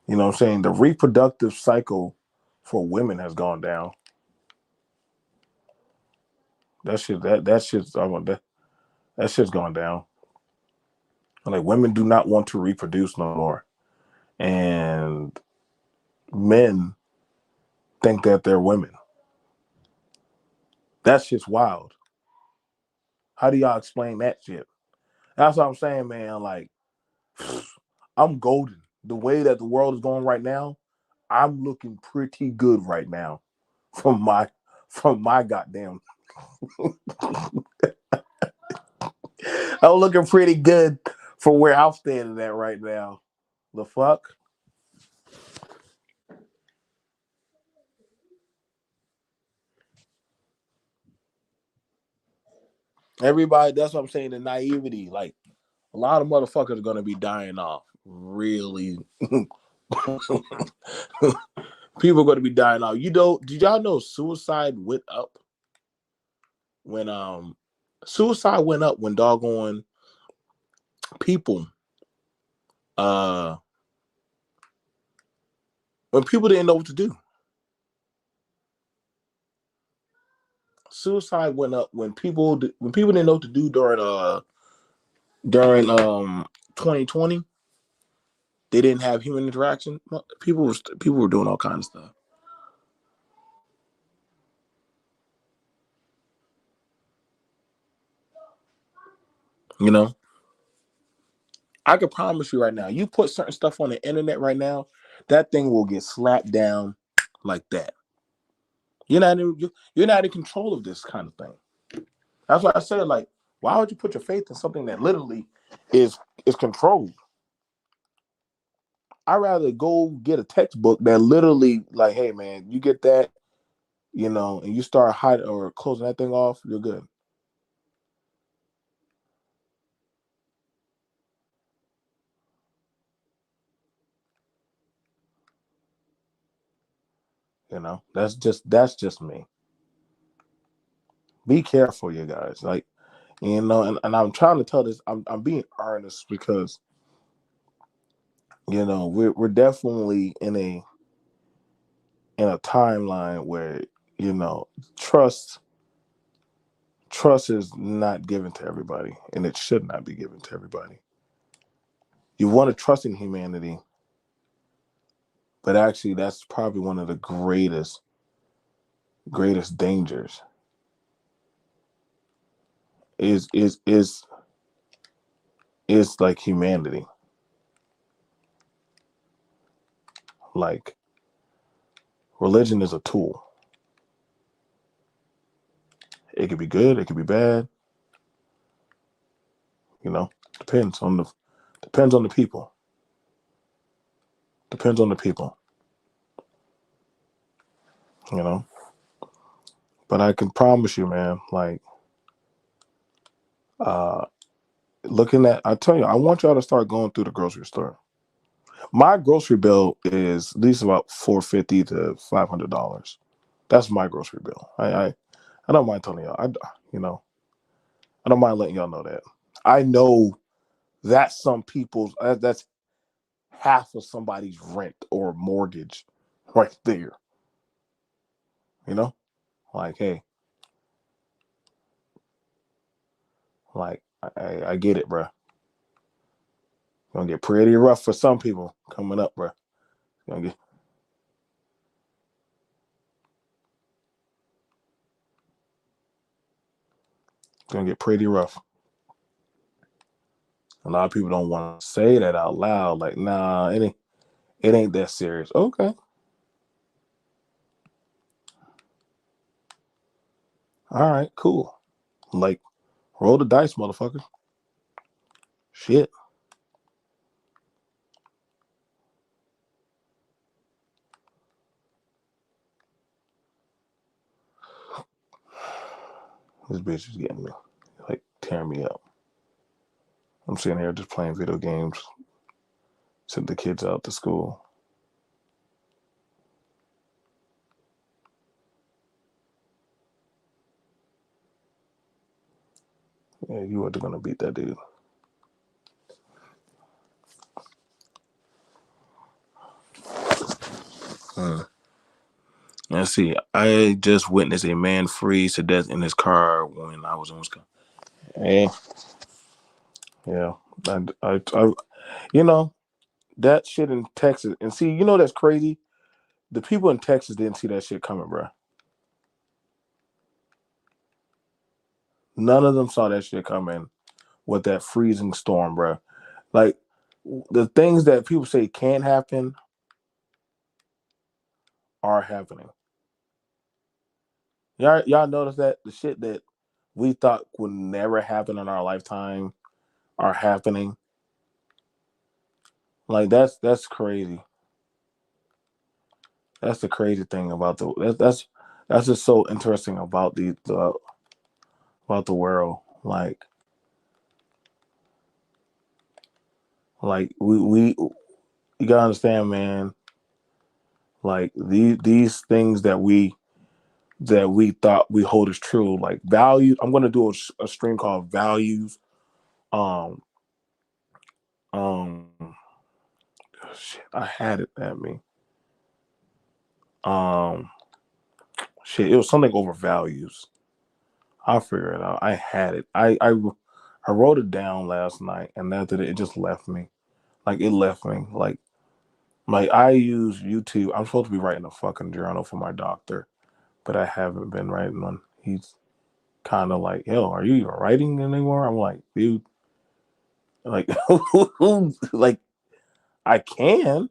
you know what I'm saying? The reproductive cycle for women has gone down. That shit's gone down. Like women do not want to reproduce no more. And men think that they're women. That shit's wild. How do y'all explain that shit? That's what I'm saying, man. Like, I'm golden. The way that the world is going right now, I'm looking pretty good right now from my goddamn. I'm looking pretty good for where I'm standing at right now. The fuck? Everybody, that's what I'm saying, the naivety. Like, a lot of motherfuckers are gonna be dying off. Really. People are gonna be dying off. You know, did y'all know suicide went up when Suicide went up when doggone people, uh, when people didn't know what to do. Suicide went up when people didn't know what to do during 2020. They didn't have human interaction. People were doing all kinds of stuff. You know, I can promise you right now. You put certain stuff on the internet right now, that thing will get slapped down like that. You're not in control of this kind of thing. That's why I said, like, why would you put your faith in something that literally is is controlled? I'd rather go get a textbook that literally, like, hey man, you get that, and you start hiding or closing that thing off, you're good. That's just me. Be careful, you guys. Like, and I'm trying to tell this. I'm being earnest because we're definitely in a timeline where you know trust trust is not given to everybody, and it should not be given to everybody. You want to trust in humanity, but actually, that's probably one of the greatest dangers is is is is like humanity. Like religion is a tool. It could be good, it could be bad. You know, depends on the depends on the people. Depends on the people. You know, but I can promise you, man. Like, uh, I tell you, I want y'all to start going through the grocery store. My grocery bill is at least about $450 to $500. That's my grocery bill. I don't mind telling y'all. You know I don't mind letting y'all know that. I know that's some people's. That's half of somebody's rent or mortgage, right there. You know, like hey, like I get it, bro. Gonna get pretty rough for some people coming up, bro. Gonna get gonna get pretty rough. A lot of people don't want to say that out loud. Like, nah, it ain't that serious. Okay, all right, cool. Like, roll the dice, motherfucker. Shit, this bitch is getting me, like, tearing me up. I'm sitting here just playing video games, send the kids out to school. Yeah, you are gonna beat that dude. Hmm. Let's see. I just witnessed a man freeze to death in his car when I was in Wisconsin. Hey, yeah, I you know that shit in Texas, and see, that's crazy. The people in Texas didn't see that shit coming, bro. None of them saw that shit coming with that freezing storm, bro. Like the things that people say can't happen are happening. Y'all notice that the shit that we thought would never happen in our lifetime are happening. Like that's crazy. That's the crazy thing about that's just so interesting about the world. Like we you gotta understand, man. Like these things that we that we thought we hold as true, like values. I'm gonna do a stream called values. Um, um, shit, I had it at me. Um, shit, it was something over values. I'll figure it out. I had it. I wrote it down last night, and after that, it just left me. Like it left me. Like I use YouTube. I'm supposed to be writing a fucking journal for my doctor, but I haven't been writing one. He's kind of like, "Yo, are you even writing anymore?" I'm like, dude, like, like I can,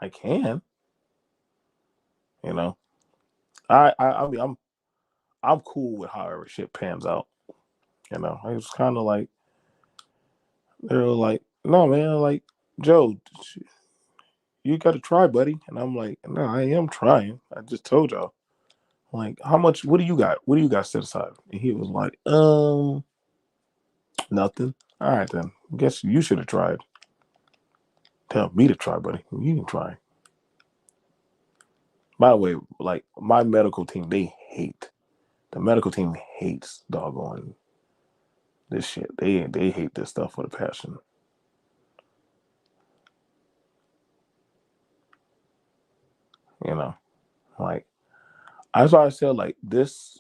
I can, you know. I mean, I'm cool with however shit pans out. You know, it's kind of like they're like, no man, like Joe, you got to try, buddy. And I'm like, no, I am trying. I just told y'all. Like, how much? What do you got? What do you got set aside? And he was like, nothing. All right then. Guess you should have tried. Tell me to try, buddy. You can try. By the way, like my medical team, they hate. The medical team hates doggone this shit. They hate this stuff with a passion. You know, like that's why I said like this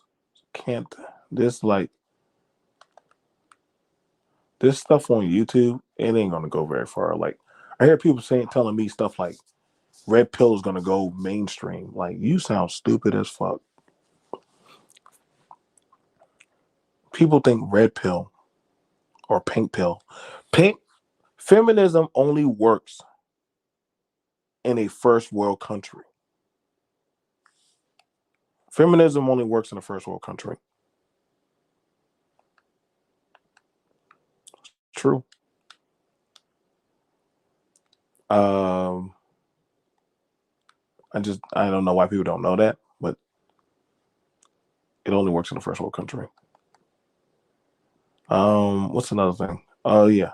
can't this like this stuff on YouTube, it ain't gonna go very far. Like I hear people telling me stuff like red pill is gonna go mainstream. Like you sound stupid as fuck. People think red pill or pink pill. Pink feminism only works in a first world country. Feminism only works in a first world country. True. Um, I don't know why people don't know that, but it only works in a first world country. What's another thing? Oh yeah.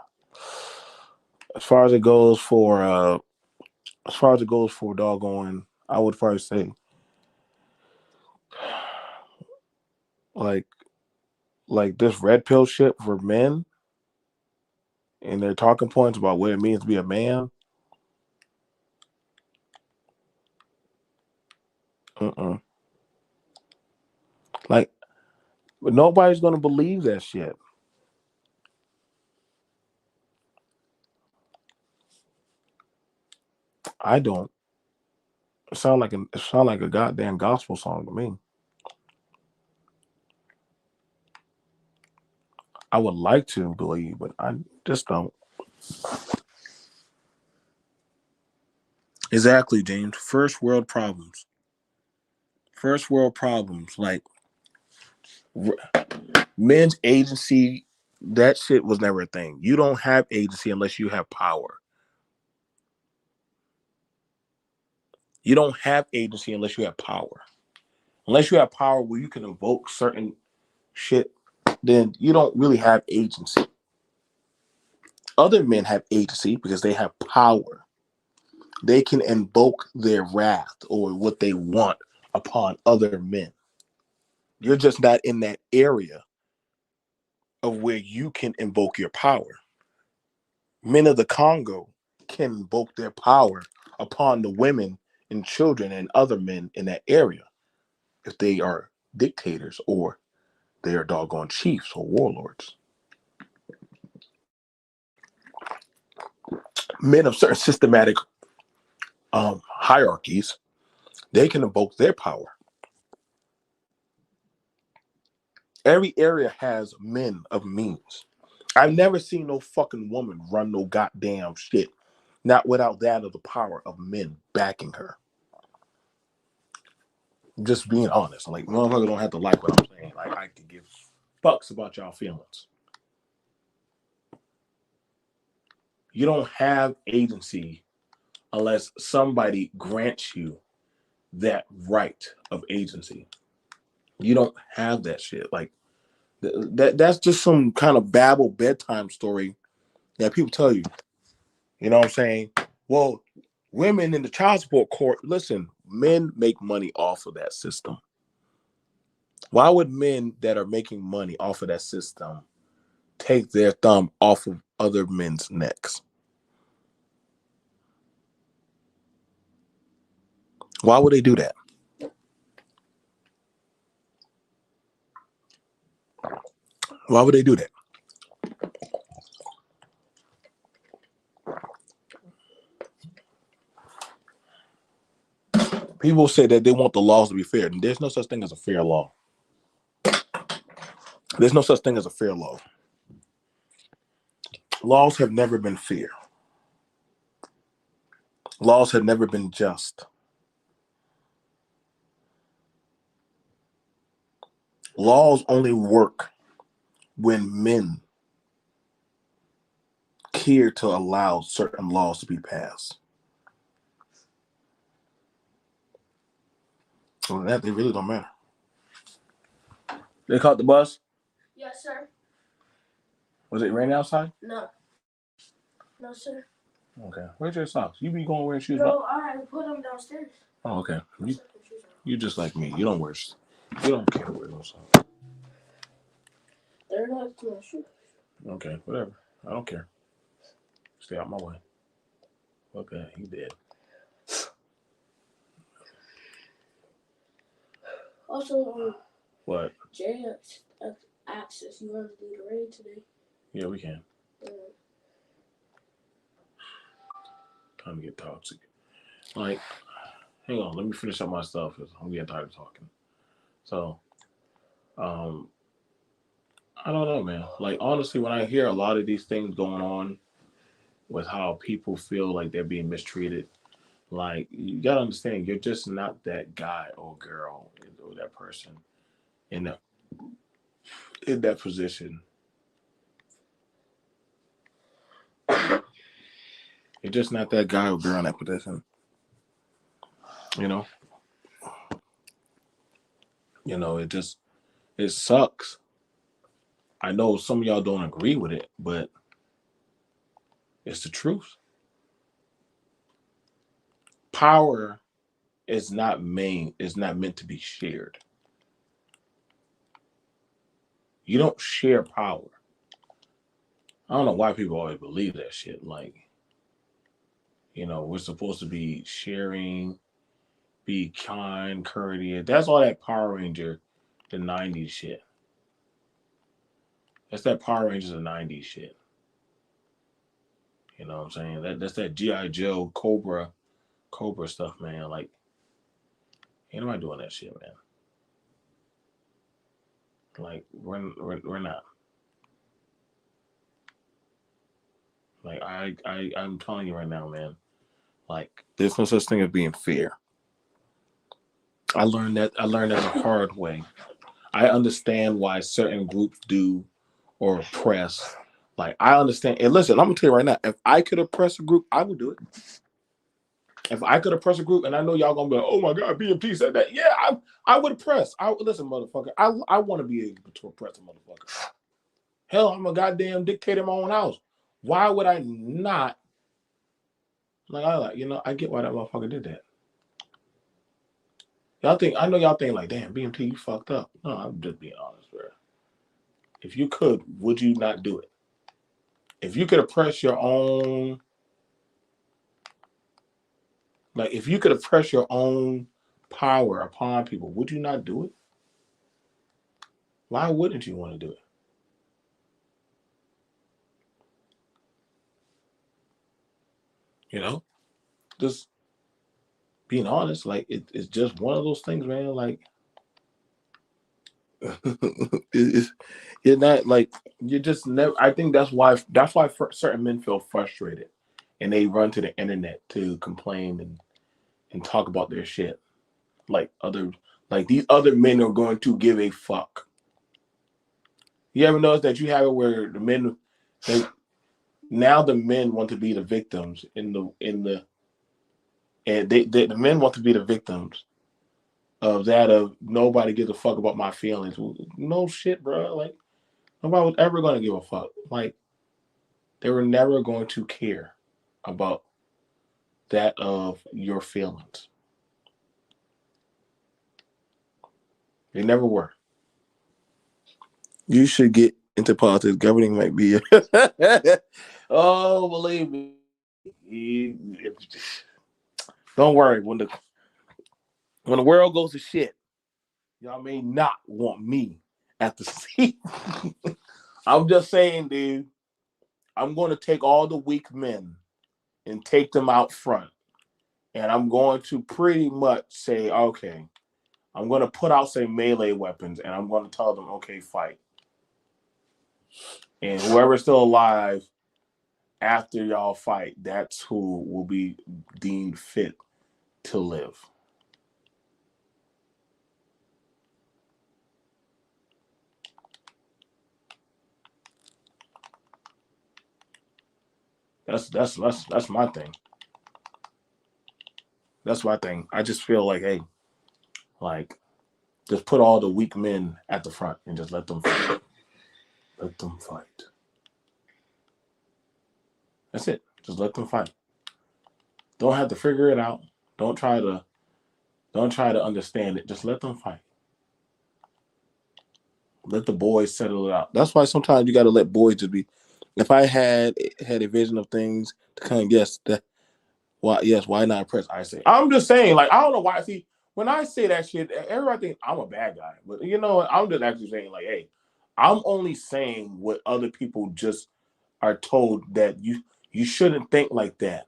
As far as it goes for doggone, I would probably say like this red pill shit for men and their talking points about what it means to be a man. Mm-mm. Like, but nobody's gonna believe that shit. I don't. It sound like a goddamn gospel song to me. I would like to believe, but I just don't. Exactly, James. First world problems. First world problems. Like men's agency, that shit was never a thing. You don't have agency unless you have power. You don't have agency unless you have power. Unless you have power where you can invoke certain shit, then you don't really have agency. Other men have agency because they have power. They can invoke their wrath or what they want upon other men. You're just not in that area of where you can invoke your power. Men of the Congo can invoke their power upon the women and children and other men in that area if they are dictators or they are doggone chiefs or warlords. Men of certain systematic hierarchies, they can invoke their power. Every area has men of means. I've never seen no fucking woman run no goddamn shit, not without that of the power of men backing her. Just being honest. Like, motherfucker don't have to like what I'm saying. Like, I can give fucks about y'all feelings. You don't have agency unless somebody grants you that right of agency. You don't have that shit. Like, that's just some kind of babble bedtime story that people tell you. You know what I'm saying? Well, women in the child support court, listen, men make money off of that system. Why would men that are making money off of that system take their thumb off of other men's necks? Why would they do that? Why would they do that? People say that they want the laws to be fair, and there's no such thing as a fair law. There's no such thing as a fair law. Laws have never been fair. Laws have never been just. Laws only work when men care to allow certain laws to be passed. So that they really don't matter. They caught the bus? Yes, sir. Was it raining outside? No. No, sir. Okay. Where's your socks? You be going wearing shoes? No, I put them downstairs. Oh, okay. You just like me. You don't care to wear no socks. They're not to my shoes. Okay, whatever. I don't care. Stay out my way. Okay, he did. Also, what? Jay asked if you wanted to do the raid today. Yeah, we can. Time to get toxic. Like, hang on, let me finish up my stuff because I'm getting tired of talking. So, I don't know, man. Like, honestly, when I hear a lot of these things going on with how people feel like they're being mistreated, like, you gotta understand, you're just not that guy or girl or that person in that position. You're just not that guy or girl in that position. You know? It sucks. I know some of y'all don't agree with it, but it's the truth. Power is not meant to be shared. You don't share power. I don't know why people always believe that shit. Like, we're supposed to be sharing, be kind, courteous. That's all that Power Ranger, the 90s shit. That's that Power Rangers, the 90s shit. You know what I'm saying? That's that G.I. Joe, Cobra stuff, man. Like, ain't nobody doing that shit, man. Like, we're not. Like, I'm telling you right now, man. Like, there's no such thing as being fair. I learned that the hard way. I understand why certain groups do or oppress. Like, I understand. And listen, I'm gonna tell you right now, if I could oppress a group, I would do it. If I could oppress a group, and I know y'all gonna be like, "Oh my God, BMT said that." Yeah, I would oppress. Listen, motherfucker. I want to be able to oppress a motherfucker. Hell, I'm a goddamn dictator in my own house. Why would I not? I get why that motherfucker did that. I know y'all think like, damn, BMT, you fucked up. No, I'm just being honest, bro. If you could, would you not do it? If you could oppress your own, if you could oppress your own power upon people, would you not do it? Why wouldn't you want to do it? Just being honest, like it's just one of those things, man. Like you're not like you just never. I think that's why certain men feel frustrated, and they run to the internet to complain and talk about their shit. Like these other men are going to give a fuck. You ever notice that you have it where the men, now the men want to be the victims and the men want to be the victims of nobody gives a fuck about my feelings. No shit, bro. Like nobody was ever going to give a fuck. Like they were never going to care about that of your feelings. They never were. You should get into politics. Governing might be. Oh, believe me. Don't worry. When the world goes to shit, y'all may not want me at the seat. I'm just saying, dude. I'm going to take all the weak men and take them out front, and I'm going to pretty much say, okay, I'm going to put out say melee weapons, and I'm going to tell them, okay, fight. And whoever's still alive after y'all fight, that's who will be deemed fit to live. That's my thing. That's my thing. I just feel like, hey, like just put all the weak men at the front and just let them fight. Let them fight. That's it. Just let them fight. Don't have to figure it out. Don't try to don't try to understand it. Just let them fight. Let the boys settle it out. That's why sometimes you got to let boys just be. If I had a vision of things to kind of guess that why not press? I say I'm just saying like I don't know why. See when I say that shit, everybody think I'm a bad guy, but you know what? I'm just actually saying like, hey, I'm only saying what other people just are told that you shouldn't think like that.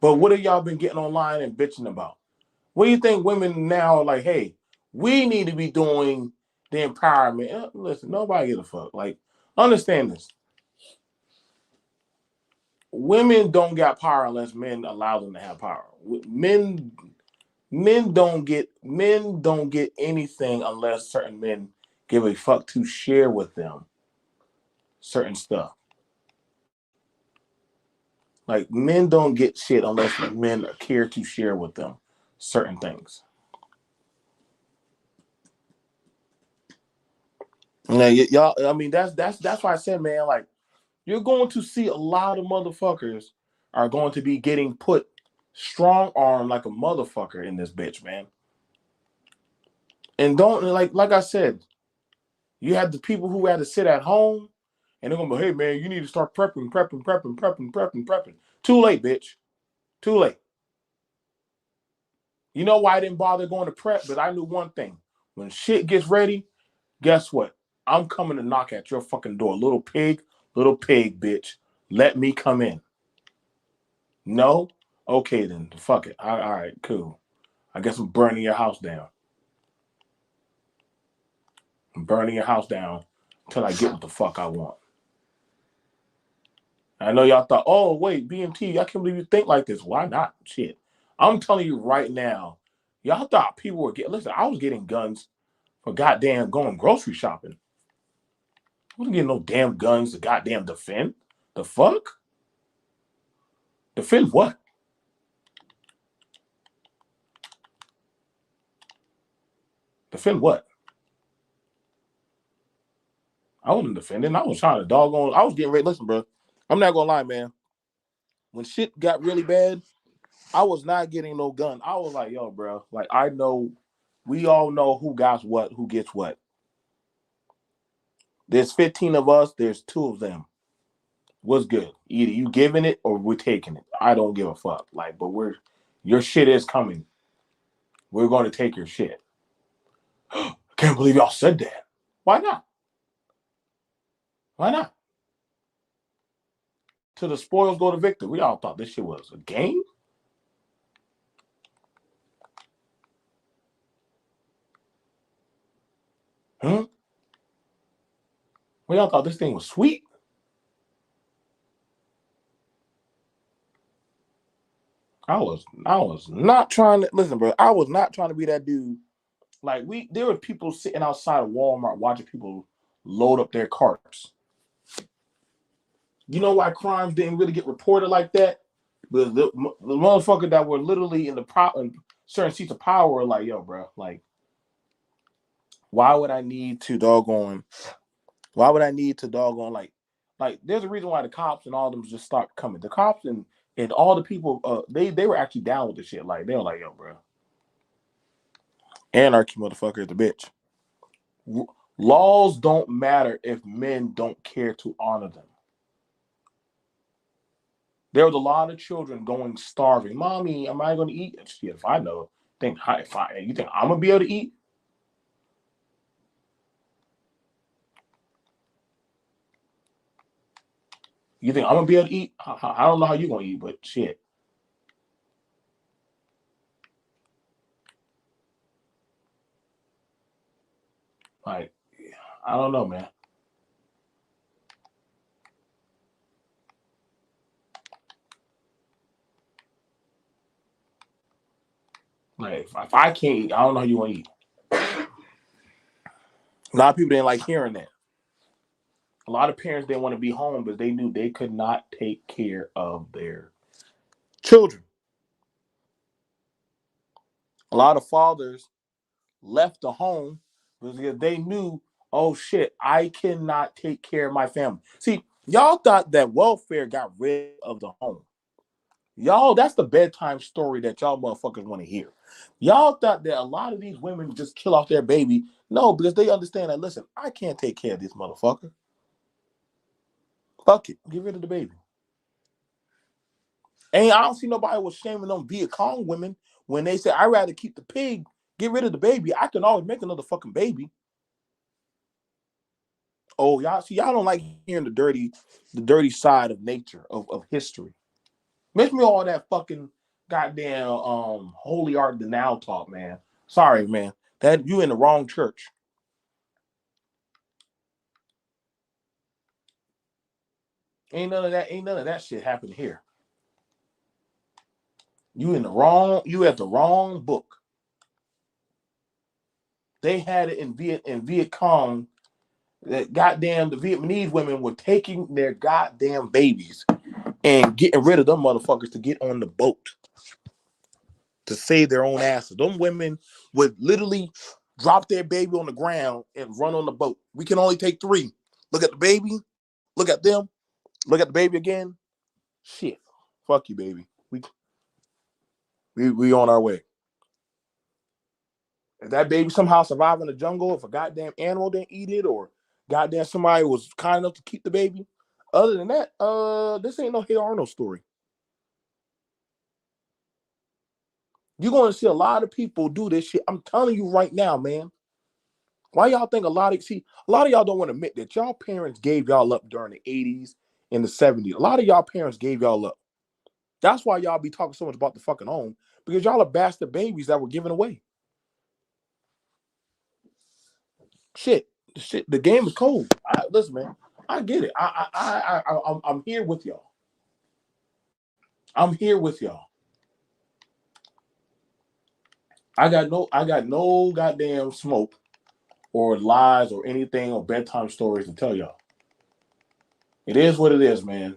But what have y'all been getting online and bitching about? What do you think women now are like, hey, we need to be doing the empowerment? Listen, nobody gives a fuck. Like, understand this. Women don't got power unless men allow them to have power. Men don't get anything unless certain men give a fuck to share with them certain stuff. Like men don't get shit unless men care to share with them certain things. Yeah, y'all. I mean, that's why I said, man. Like, you're going to see a lot of motherfuckers are going to be getting put strong arm like a motherfucker in this bitch, man. And don't like I said, you have the people who had to sit at home and they're gonna be, hey man, you need to start prepping. Too late, bitch. Too late. You know why I didn't bother going to prep? But I knew one thing. When shit gets ready, guess what? I'm coming to knock at your fucking door. Little pig, bitch. Let me come in. No? Okay then. Fuck it. All right, cool. I guess I'm burning your house down. I'm burning your house down until I get what the fuck I want. I know y'all thought, oh wait, BMT, I can't believe you think like this. Why not? Shit. I'm telling you right now, y'all thought people were getting listen, I was getting guns for goddamn going grocery shopping. I wasn't getting no damn guns to goddamn defend. The fuck? Defend what? Defend what? I wasn't defending. I was trying to doggone. I was getting ready. Listen, bro. I'm not gonna lie, man. When shit got really bad, I was not getting no gun. I was like, yo, bro. Like I know, we all know who got what, who gets what. There's 15 of us. There's two of them. What's good? Either you giving it or we're taking it. I don't give a fuck. Like, but your shit is coming. We're going to take your shit. I can't believe y'all said that. Why not? Why not? To the spoils go to victor. We all thought this shit was a game. Huh? We all thought this thing was sweet. I was not trying to listen, bro. I was not trying to be that dude. Like there were people sitting outside of Walmart watching people load up their carts. You know why crimes didn't really get reported like that? The motherfucker that were literally in certain seats of power were like, yo, bro, like, why would I need to doggone? Why would I need to doggone like? There's a reason why the cops and all of them just stopped coming. The cops and all the people, they were actually down with the shit. Like they were like, yo, bro, Anarchy, motherfucker, is a bitch. Laws don't matter if men don't care to honor them. There was a lot of children going starving. Mommy, am I going to eat? Shit, if I know, you think I'm gonna be able to eat? You think I'm gonna be able to eat? I don't know how you gonna eat, but shit, like I don't know, man. Like if I can't eat, I don't know how you want to eat. A lot of people didn't like hearing that. A lot of parents didn't want to be home because they knew they could not take care of their children. A lot of fathers left the home because they knew, oh shit, I cannot take care of my family. See, y'all thought that welfare got rid of the home. Y'all, that's the bedtime story that y'all motherfuckers want to hear. Y'all thought that a lot of these women just kill off their baby. No, because they understand that, listen, I can't take care of this motherfucker. Fuck it. Get rid of the baby. And I don't see nobody was shaming them Viet Cong women when they say, I'd rather keep the pig, get rid of the baby. I can always make another fucking baby. Oh, y'all see, y'all don't like hearing the dirty side of nature, of history. Miss me all that fucking goddamn holy art denial talk, man. Sorry, man. That you in the wrong church. Ain't none of that shit happening here. You at the wrong book. They had it in Viet Cong that goddamn the Vietnamese women were taking their goddamn babies and getting rid of them motherfuckers to get on the boat to save their own asses. Them women would literally drop their baby on the ground and run on the boat. We can only take three. Look at the baby. Look at them. Look at the baby again. Shit. Fuck you, baby. We on our way. If that baby somehow survived in the jungle, if a goddamn animal didn't eat it, or goddamn somebody was kind enough to keep the baby. Other than that, this ain't no Hey Arnold story. You're going to see a lot of people do this shit. I'm telling you right now, man. Why y'all think a lot of y'all don't want to admit that y'all parents gave y'all up during the 80s and the 70s. A lot of y'all parents gave y'all up. That's why y'all be talking so much about the fucking home, because y'all are bastard babies that were given away. Shit, the game is cold. Listen, man, I get it. I'm here with y'all. I'm here with y'all. I got no goddamn smoke or lies or anything or bedtime stories to tell y'all. It is what it is, man.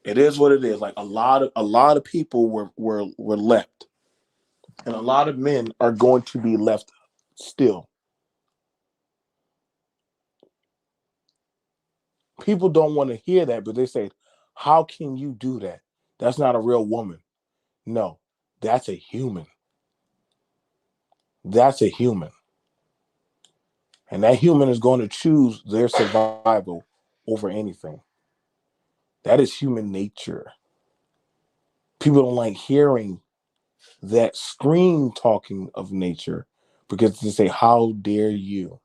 It is what it is. Like a lot of people were left, and a lot of men are going to be left still. People don't want to hear that, but they say, "How can you do that? That's not a real woman." No, that's a human. That's a human, and that human is going to choose their survival over anything. That is human nature. People don't like hearing that scream talking of nature because they say, "How dare you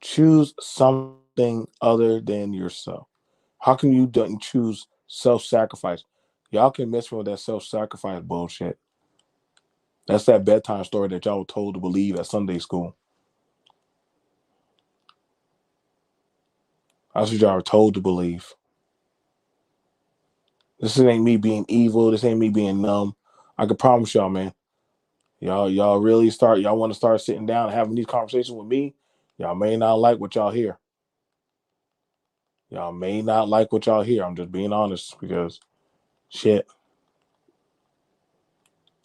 choose something other than yourself? How can you don't choose self-sacrifice?" Y'all can mess with that self-sacrifice bullshit. That's that bedtime story that y'all were told to believe at Sunday school. That's what y'all were told to believe. This ain't me being evil. This ain't me being numb. I can promise y'all, man. Y'all really y'all want to start sitting down and having these conversations with me. Y'all may not like what y'all hear. Y'all may not like what y'all hear. I'm just being honest because shit.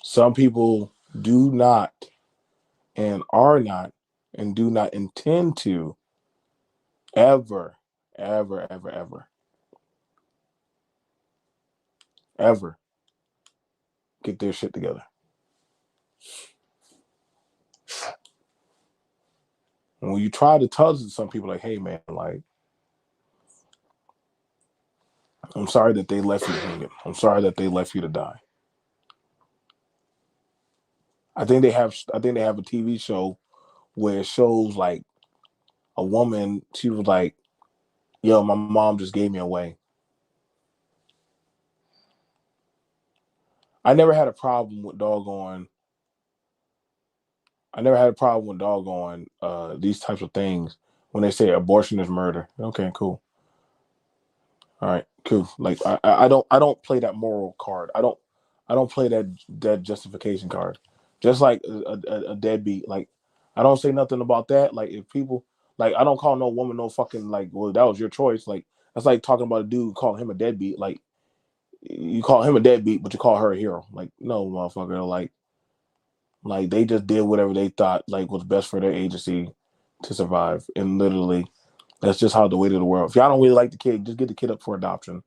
Some people do not and are not and do not intend to ever, ever, ever, ever, ever get their shit together. And when you try to tell some people, like, hey, man, like, I'm sorry that they left you hanging. I'm sorry that they left you to die. I think they have a TV show where it shows like a woman. She was like, "Yo, my mom just gave me away." I never had a problem with doggone. I never had a problem with doggone these types of things when they say abortion is murder. Okay, cool. All right, cool. Like I don't play that moral card. I don't play that justification card. Just like a deadbeat. Like I don't say nothing about that. Like if people like I don't call no woman no fucking like well that was your choice. Like that's like talking about a dude calling him a deadbeat. Like you call him a deadbeat, but you call her a hero. Like no motherfucker. Like they just did whatever they thought like was best for their agency to survive. And literally that's just how the weight of the world. If y'all don't really like the kid, just get the kid up for adoption.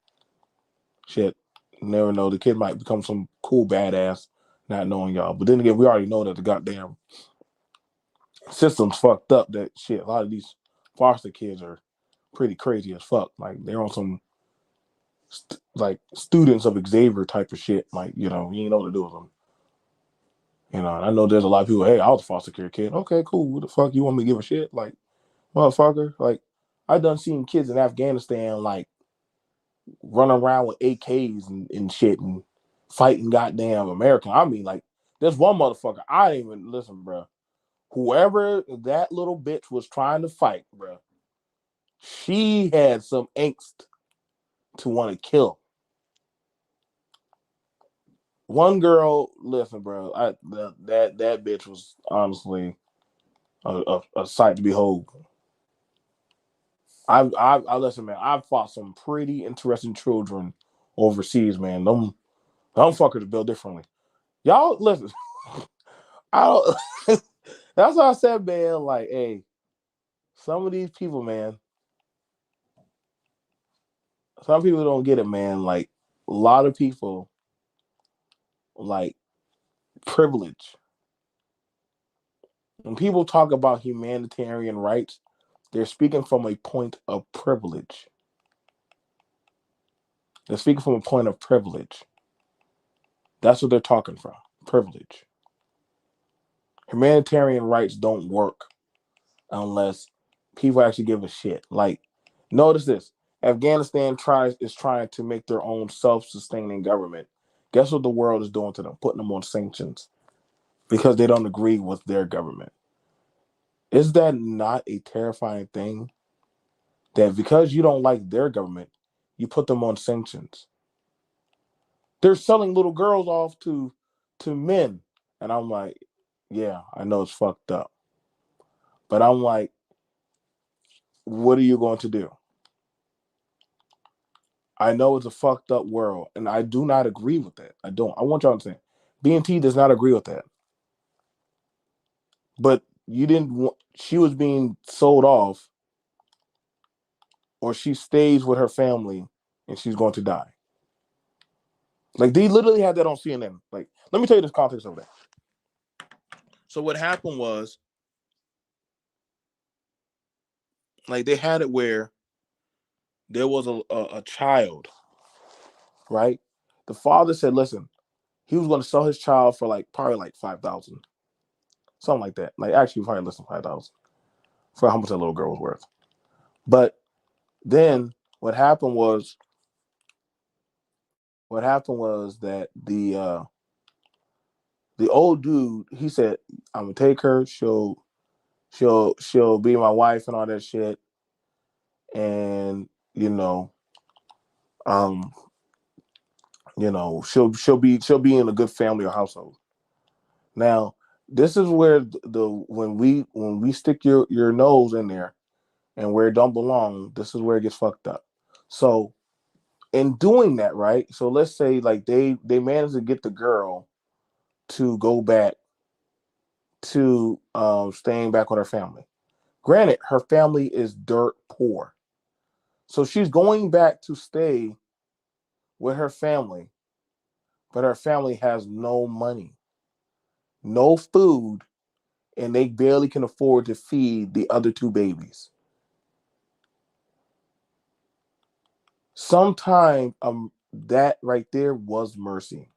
Shit, never know. The kid might become some cool badass, not knowing y'all. But then again, we already know that the goddamn system's fucked up. That shit. A lot of these foster kids are pretty crazy as fuck. Like they're on some like students of Xavier type of shit. Like you know, you ain't know what to do with them. You know, and I know there's a lot of people. Hey, I was a foster care kid. Okay, cool. What the fuck you want me to give a shit? Like, motherfucker. Like, I done seen kids in Afghanistan like running around with AKs and shit and fighting goddamn American. I mean, like, there's one motherfucker. I didn't even listen, bro. Whoever that little bitch was trying to fight, bro, she had some angst to want to kill. One girl, listen, bro, that bitch was honestly a sight to behold. I listen, man. I've fought some pretty interesting children overseas, man. Them fuckers built differently. Y'all listen. I don't. That's why I said, man. Like, hey, some of these people, man. Some people don't get it, man. Like, a lot of people, like privilege. When people talk about humanitarian rights, they're speaking from a point of privilege. They're speaking from a point of privilege. That's what they're talking from. Privilege. Humanitarian rights don't work unless people actually give a shit. Like, notice this: Afghanistan is trying to make their own self-sustaining government. Guess what the world is doing to them? Putting them on sanctions because they don't agree with their government. Is that not a terrifying thing? That because you don't like their government, you put them on sanctions. They're selling little girls off to men, and I'm like, yeah, I know it's fucked up, but I'm like, what are you going to do? I know it's a fucked up world, and I do not agree with that. I don't. I want y'all to understand. BNT does not agree with that. But you didn't want, she was being sold off, or she stays with her family and she's going to die. Like, they literally had that on CNN. Like, let me tell you this context of that. So, what happened was, like, they had it where there was a child, right? The father said, listen, he was going to sell his child for like probably like 5,000, something like that. Like, actually, probably less than 5,000 for how much that little girl was worth. But then what happened was that the old dude, he said, I'm gonna take her, she'll be my wife and all that shit. And um, she'll be in a good family or household. Now, this is where the when we stick your nose in there and where it don't belong, this is where it gets fucked up. So in doing that, right? So let's say like they managed to get the girl to go back to staying back with her family. Granted, her family is dirt poor, so she's going back to stay with her family, but her family has no money. no food, and they barely can afford to feed the other two babies. Sometimes that right there was mercy.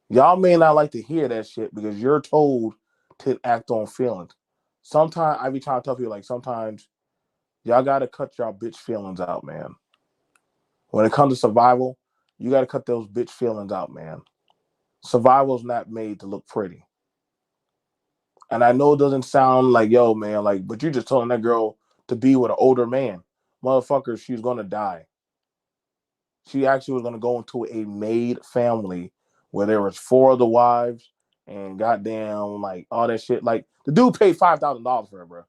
Y'all may not like to hear that shit because you're told to act on feelings. Sometimes I be trying to tell people like sometimes y'all gotta cut y'all bitch feelings out, man. When it comes to survival, you gotta cut those bitch feelings out, man. Survival's not made to look pretty. And I know it doesn't sound like yo, man, like, but you're just telling that girl to be with an older man. Motherfucker, she's gonna die. She actually was gonna go into a maid family where there was four of the wives and goddamn like all that shit. Like the dude paid $5,000 for her, bro.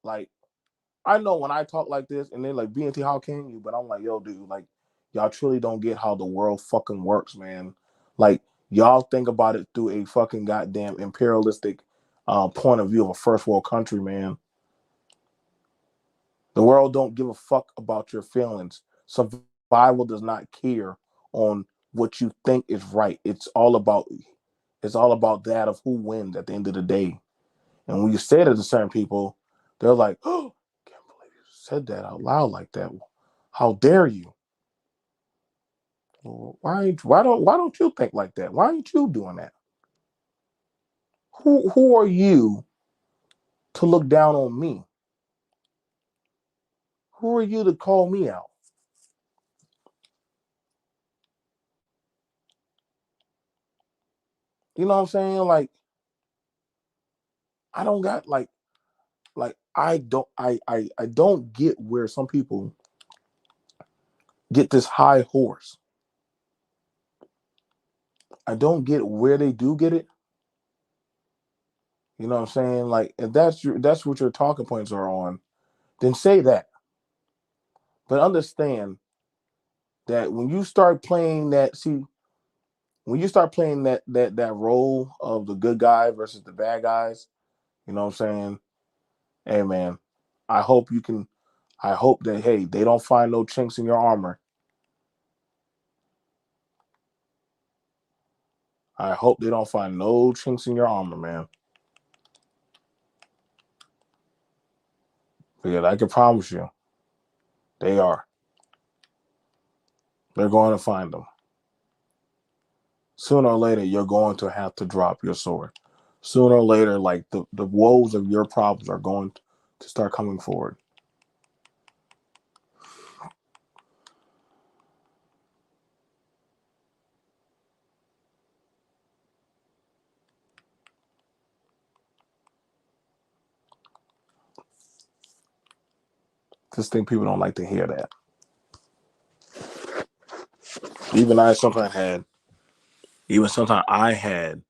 Like I know when I talk like this and they're like BNT, how can you? But I'm like, yo, dude, like y'all truly don't get how the world fucking works, man. Like y'all think about it through a fucking goddamn imperialistic point of view of a first world country, man. The world don't give a fuck about your feelings. Survival does not care on what you think is right. It's all about that of who wins at the end of the day. And when you say that to certain people, they're like, "Oh, I can't believe you said that out loud like that. How dare you? Well, why don't you think like that? Why aren't you doing that? Who are you to look down on me? Who are you to call me out? You know what I'm saying? Like I don't got like I don't get where some people get this high horse. I don't get where they do get it. You know what I'm saying? Like if that's what your talking points are on, then say that. But understand that when you start playing that role of the good guy versus the bad guys, you know what I'm saying? Hey man, I hope you can I hope that hey, they don't find no chinks in your armor. I hope they don't find no chinks in your armor, man. Because I can promise you, they are. They're going to find them. Sooner or later, you're going to have to drop your sword. Sooner or later, like the woes of your problems are going to start coming forward. Just think people don't like to hear that. Even I sometimes had, even sometimes I had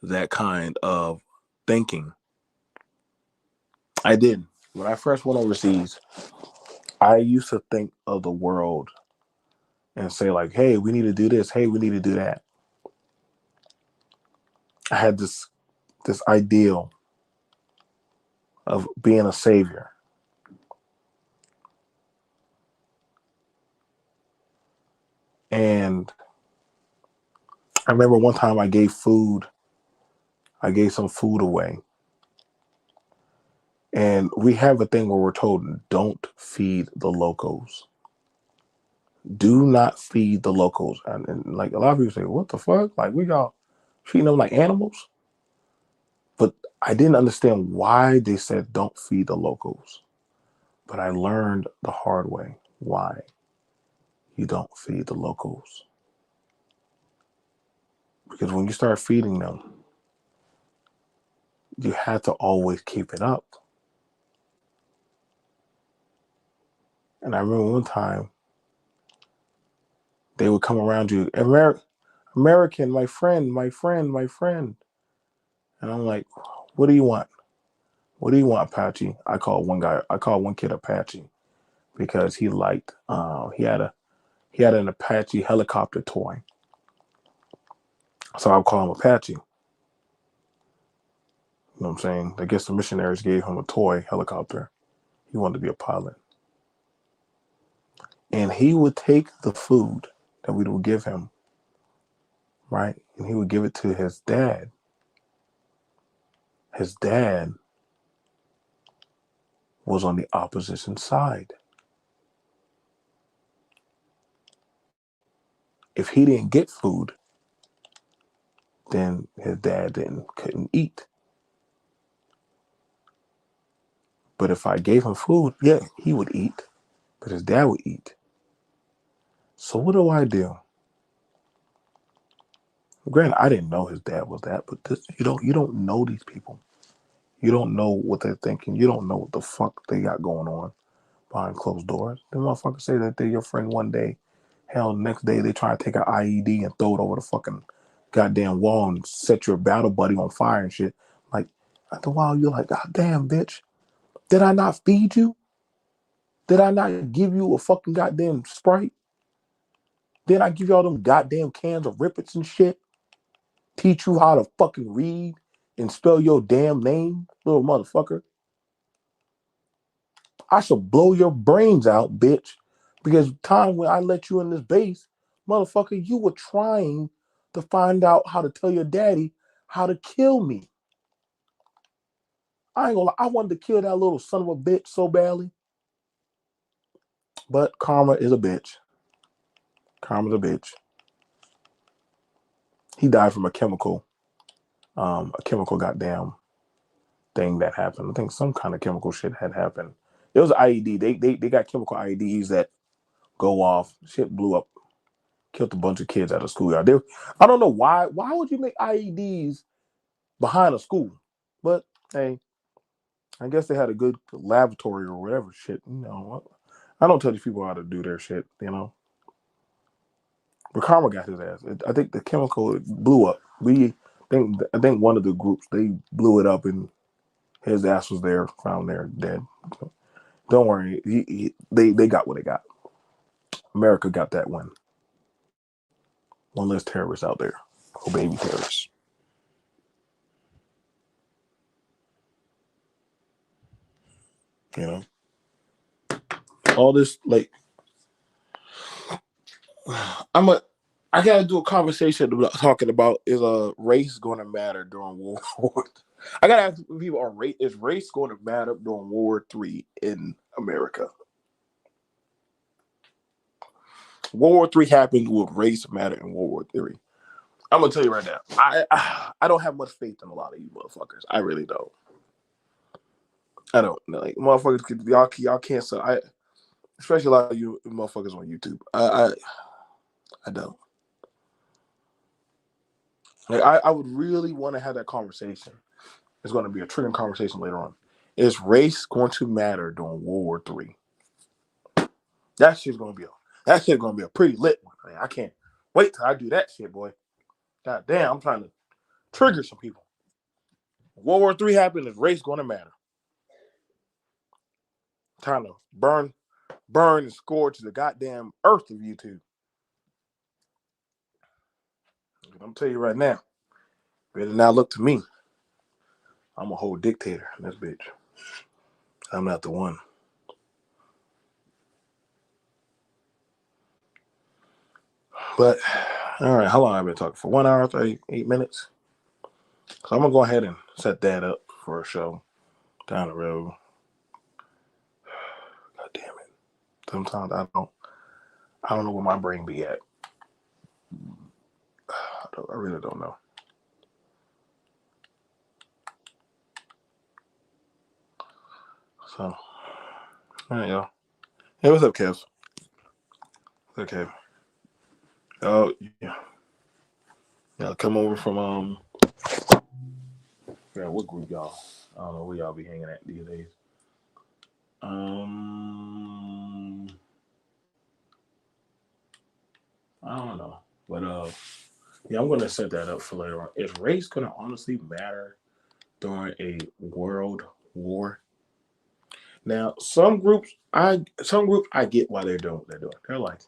that kind of thinking. I did. When I first went overseas, I used to think of the world and say like, "Hey, we need to do this. Hey, we need to do that." I had this ideal of being a savior. And I remember one time I gave some food away. And we have a thing where we're told don't feed the locals. Do not feed the locals. And like a lot of people say, what the fuck? Like we got treating them like animals? But I didn't understand why they said don't feed the locals. But I learned the hard way why you don't feed the locals. Because when you start feeding them, you have to always keep it up. And I remember one time they would come around you, American, my friend, my friend, my friend. And I'm like, what do you want? What do you want, Apache? I called one kid Apache because he had an Apache helicopter toy. So I'll call him Apache. You know what I'm saying? I guess the missionaries gave him a toy helicopter. He wanted to be a pilot. And he would take the food that we would give him right? And he would give it to his dad. His dad was on the opposition side. If he didn't get food, then his dad couldn't eat. But if I gave him food, yeah, he would eat, but his dad would eat. So what do I do? Granted, I didn't know his dad was that, but this, you don't know these people. You don't know what they're thinking. You don't know what the fuck they got going on behind closed doors. The motherfuckers say that they're your friend one day. Hell, next day they try to take an IED and throw it over the fucking goddamn wall and set your battle buddy on fire and shit. Like, after a while, you're like, God damn, bitch. Did I not feed you? Did I not give you a fucking goddamn Sprite? Did I give you all them goddamn cans of Rippets and shit? Teach you how to fucking read and spell your damn name, little motherfucker. I should blow your brains out, bitch. Because time when I let you in this base, motherfucker, you were trying to find out how to tell your daddy how to kill me. I ain't gonna lie, I wanted to kill that little son of a bitch so badly. But karma is a bitch. Karma's a bitch. He died from a chemical goddamn thing that happened. I think some kind of chemical shit had happened. It was an IED. They got chemical IEDs that go off. Shit blew up, killed a bunch of kids at a schoolyard. I don't know why. Why would you make IEDs behind a school? But hey, I guess they had a good laboratory or whatever shit. I don't tell these people how to do their shit. But Karma got his ass. I think the chemical blew up. I think one of the groups they blew it up and his ass was there, found there dead. Don't worry, they got what they got. America got that win. One less terrorists out there. Oh, baby terrorists. You know, all this like I'm a. I gotta do a conversation about talking about is race going to matter during World War? I gotta ask people: is race going to matter during World War III in America? World War III happened. Will race matter in World War III? I'm gonna tell you right now. I don't have much faith in a lot of you motherfuckers. I really don't. I don't like motherfuckers. Y'all can't. So especially a lot of you motherfuckers on YouTube. I don't. Like I would really want to have that conversation. It's going to be a triggering conversation later on. Is race going to matter during World War III? That shit's gonna be a pretty lit one. Man, I can't wait till I do that shit, boy. God damn, I'm trying to trigger some people. World War III happened. Is race going to matter? Trying to burn and scorch the goddamn earth of YouTube. I'm telling you right now, better now look to me. I'm a whole dictator in this bitch. I'm not the one. But all right, how long have I been talking for? 1 hour, 38 minutes. So I'm gonna go ahead and set that up for a show down the road. God damn it. Sometimes I don't know where my brain be at. I really don't know. So, all right, y'all. Hey, what's up, Kev? Okay. Oh, yeah. Y'all come over from yeah, what group y'all? I don't know where y'all be hanging at these days. Um, I don't know, but yeah, I'm gonna set that up for later on. Is race gonna honestly matter during a world war? Now, some groups I get why they're doing what they're doing. They're like,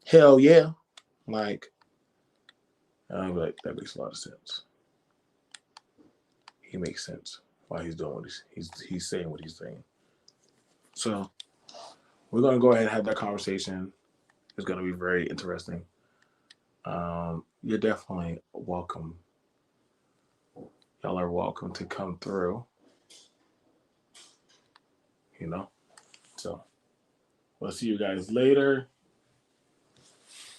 hell yeah, like I'm like that makes a lot of sense. He makes sense why he's doing what he's saying what he's saying. So we're gonna go ahead and have that conversation. It's gonna be very interesting. You're definitely welcome. Y'all are welcome to come through. You know. So we'll see you guys later.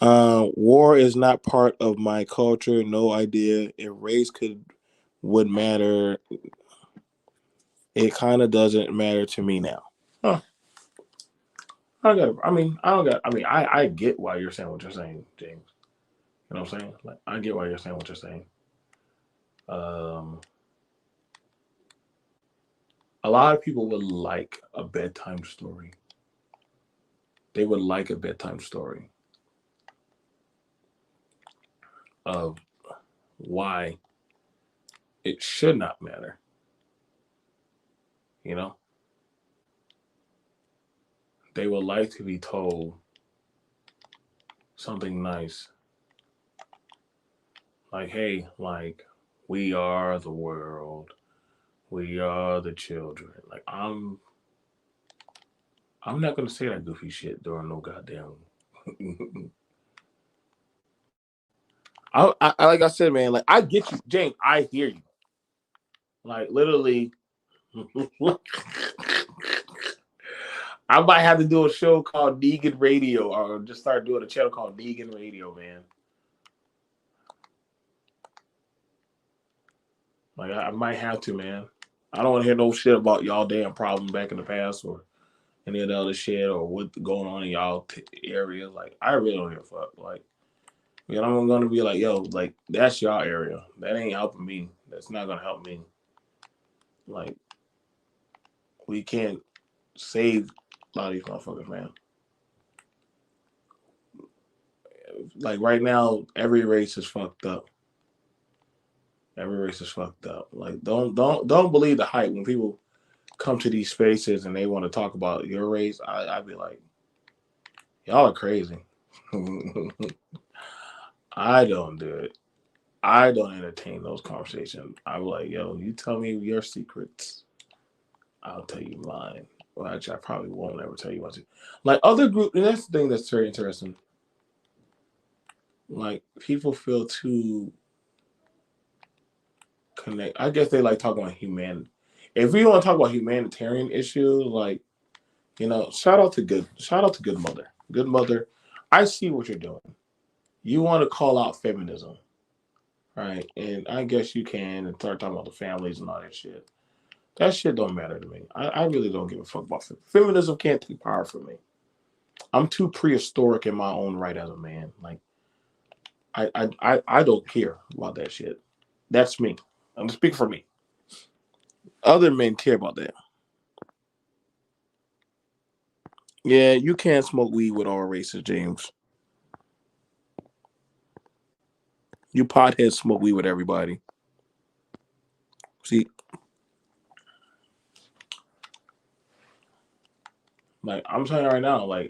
War is not part of my culture. No idea if race would matter. It kind of doesn't matter to me now. Huh. I got. I mean, I don't got. I mean, I get why you're saying what you're saying, James. You know what I'm saying? Like, I get why you're saying what you're saying. Um, a lot of people would like a bedtime story. They would like a bedtime story of why it should not matter. You know, they would like to be told something nice, like, "Hey, like, we are the world. We are the children." Like, I'm not gonna say that goofy shit during no goddamn. Like I said, man. Like, I get you, James. I hear you. Like, literally, I might have to do a show called Negan Radio, or just start doing a channel called Negan Radio, man. Like, I might have to, man. I don't want to hear no shit about y'all damn problem back in the past or any of the other shit or what going on in y'all areas. Like, I really don't give a fuck. Like, you know, I'm gonna be like, yo, like, that's y'all area. That ain't helping me. That's not gonna help me. Like, we can't save a lot of these motherfuckers, man. Like, right now, every race is fucked up. Every race is fucked up. Like, don't believe the hype when people come to these spaces and they want to talk about your race. I'd be like, y'all are crazy. I don't do it. I don't entertain those conversations. I'm like, yo, you tell me your secrets, I'll tell you mine. Well, actually, I probably won't ever tell you what to. Like, other group, and that's the thing that's very interesting. Like, people feel too connect. I guess they like talking about humanity. If we want to talk about humanitarian issues, like, you know, shout out to Good Mother. Good Mother, I see what you're doing. You want to call out feminism, right? And I guess you can and start talking about the families and all that shit. That shit don't matter to me. I really don't give a fuck about feminism. Can't take power from me. I'm too prehistoric in my own right as a man. Like, I don't care about that shit. That's me. I'm speaking for me. Other men care about that. Yeah, you can't smoke weed with all races, James. You potheads smoke weed with everybody. See, like, I'm telling you right now, like,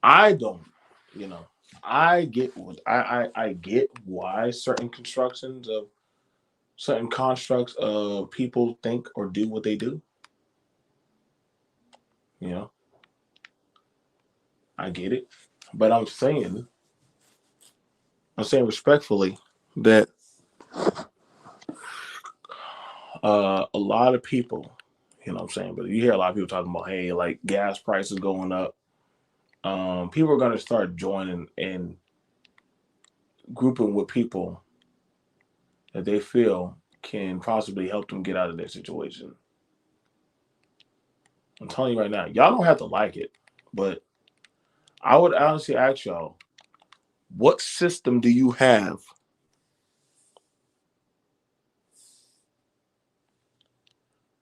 I don't, you know, I get what I get why certain constructs of people think or do what they do. You know, I get it, but I'm saying respectfully that a lot of people, you know what I'm saying, but you hear a lot of people talking about, hey, like, gas prices going up. People are going to start joining and grouping with people that they feel can possibly help them get out of their situation. I'm telling you right now, y'all don't have to like it, but I would honestly ask y'all, what system do you have?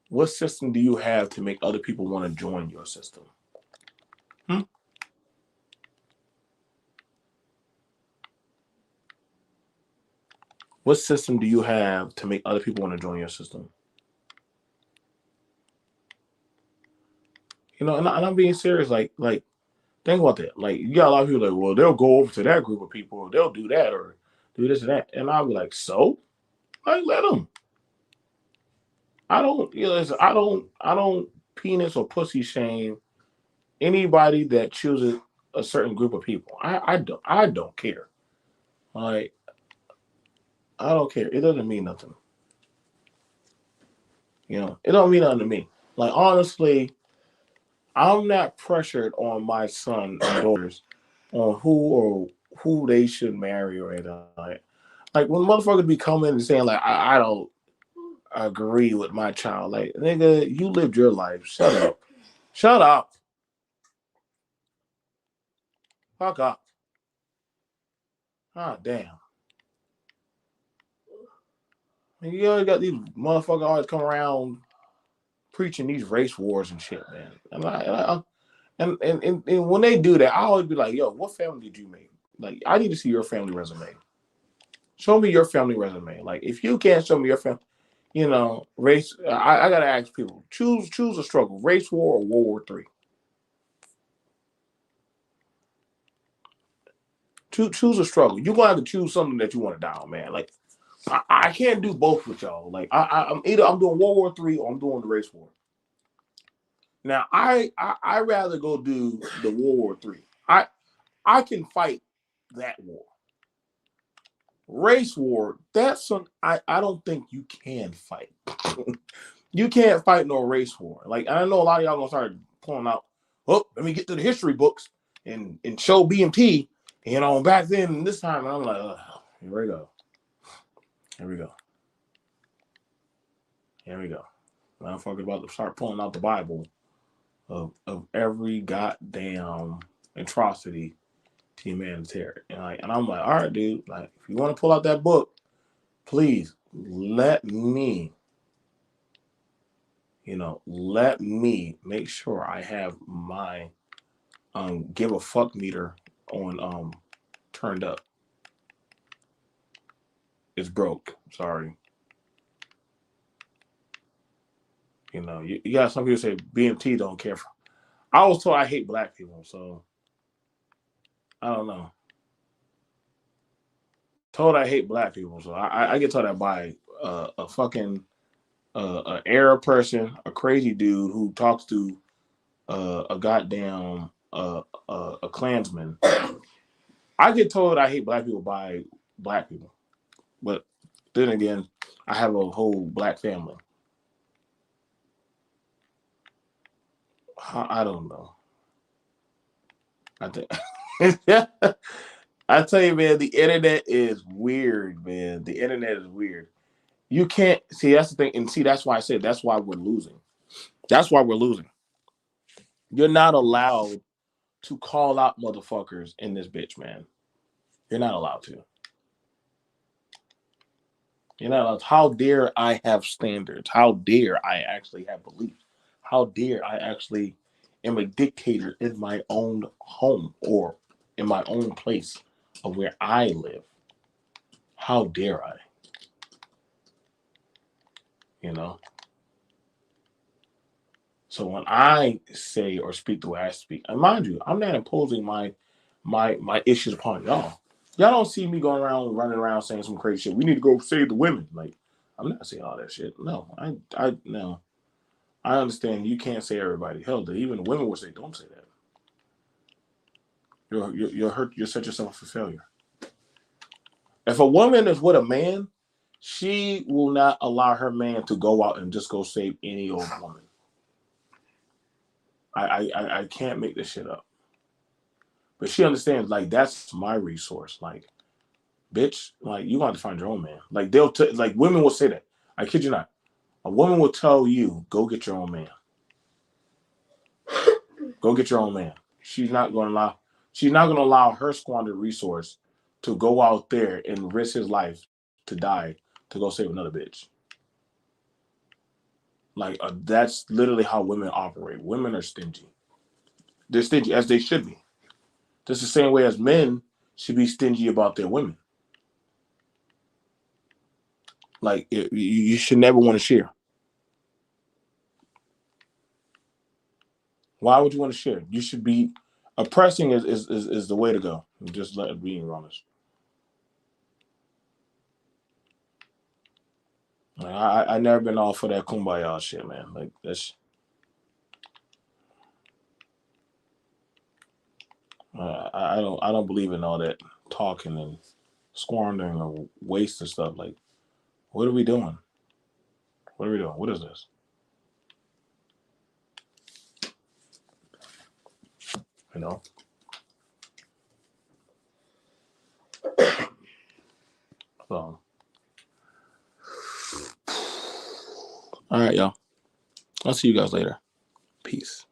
What system do you have to make other people want to join your system? Hmm? What system do you have to make other people want to join your system? You know, and I'm being serious. Like, think about that. Like, you got a lot of people like, well, they'll go over to that group of people, or they'll do that, or do this and that, and I'll be like, so, like, let them. I don't, you know, I don't penis or pussy shame anybody that chooses a certain group of people. I don't care. Like, I don't care. It doesn't mean nothing. It don't mean nothing to me. Like, honestly, I'm not pressured on my son and daughters on who they should marry or anything. Like when motherfuckers be coming and saying like I don't agree with my child. Like, nigga, you lived your life. Shut up. Shut up. Fuck up. Ah, damn. You always got these motherfuckers always come around preaching these race wars and shit, man. And when they do that, I always be like, yo, what family did you make? Like, I need to see your family resume. Show me your family resume. Like, if you can't show me your family, race. I gotta ask people: choose a struggle, race war or World War III. Choose a struggle. You're gonna have to choose something that you want to die on, man. Like, I can't do both with y'all. Like, I'm either I'm doing World War III or I'm doing the race war. Now, I rather go do the World War III. I can fight that war. Race war, that's some I don't think you can fight. You can't fight no race war. Like, I know a lot of y'all gonna start pulling out, oh, let me get to the history books and show BMT, back then and this time. And I'm like, here we go. Here we go. Here we go. Motherfuckers about to start pulling out the Bible of every goddamn atrocity to humanitarian. And I'm like, all right, dude, like, if you want to pull out that book, please let me make sure I have my give a fuck meter on turned up. It's broke. Sorry. You got some people say BMT don't care for. I was told I hate black people, so I don't know. Told I hate black people, so I get told that by a fucking an Arab person, a crazy dude who talks to a goddamn a Klansman. I get told I hate black people by black people, but then again, I have a whole black family. I don't know. I think. I tell you, man, the internet is weird, man. The internet is weird. You can't see that's the thing, and see that's why I said that's why we're losing. That's why we're losing. You're not allowed to call out motherfuckers in this bitch, man. You're not allowed to. How dare I have standards? How dare I actually have beliefs? How dare I actually am a dictator in my own home or in my own place of where I live? How dare I? You know? So when I say or speak the way I speak, and mind you, I'm not imposing my issues upon y'all. Y'all don't see me going around running around saying some crazy shit. We need to go save the women. Like, I'm not saying all that shit. No, I no. I understand you can't say everybody. Hell, even the women would say, "Don't say that. You'll hurt. You'll set yourself up for failure." If a woman is with a man, she will not allow her man to go out and just go save any old woman. I can't make this shit up. But she understands, like, that's my resource. Like, bitch, like, you got to find your own man. Like, like, women will say that. I kid you not. A woman will tell you, go get your own man. Go get your own man. She's not going to allow. She's not going to allow her squandered resource to go out there and risk his life to die to go save another bitch. Like, that's literally how women operate. Women are stingy. They're stingy as they should be. Just the same way as men should be stingy about their women. Like, you should never want to share. Why would you want to share? You should be oppressing is the way to go. Just being honest. Like, I never been all for that kumbaya shit, man. Like, that's I don't believe in all that talking and squandering or waste of stuff. Like, what are we doing? What are we doing? What is this? You know? So, all right, y'all. I'll see you guys later. Peace.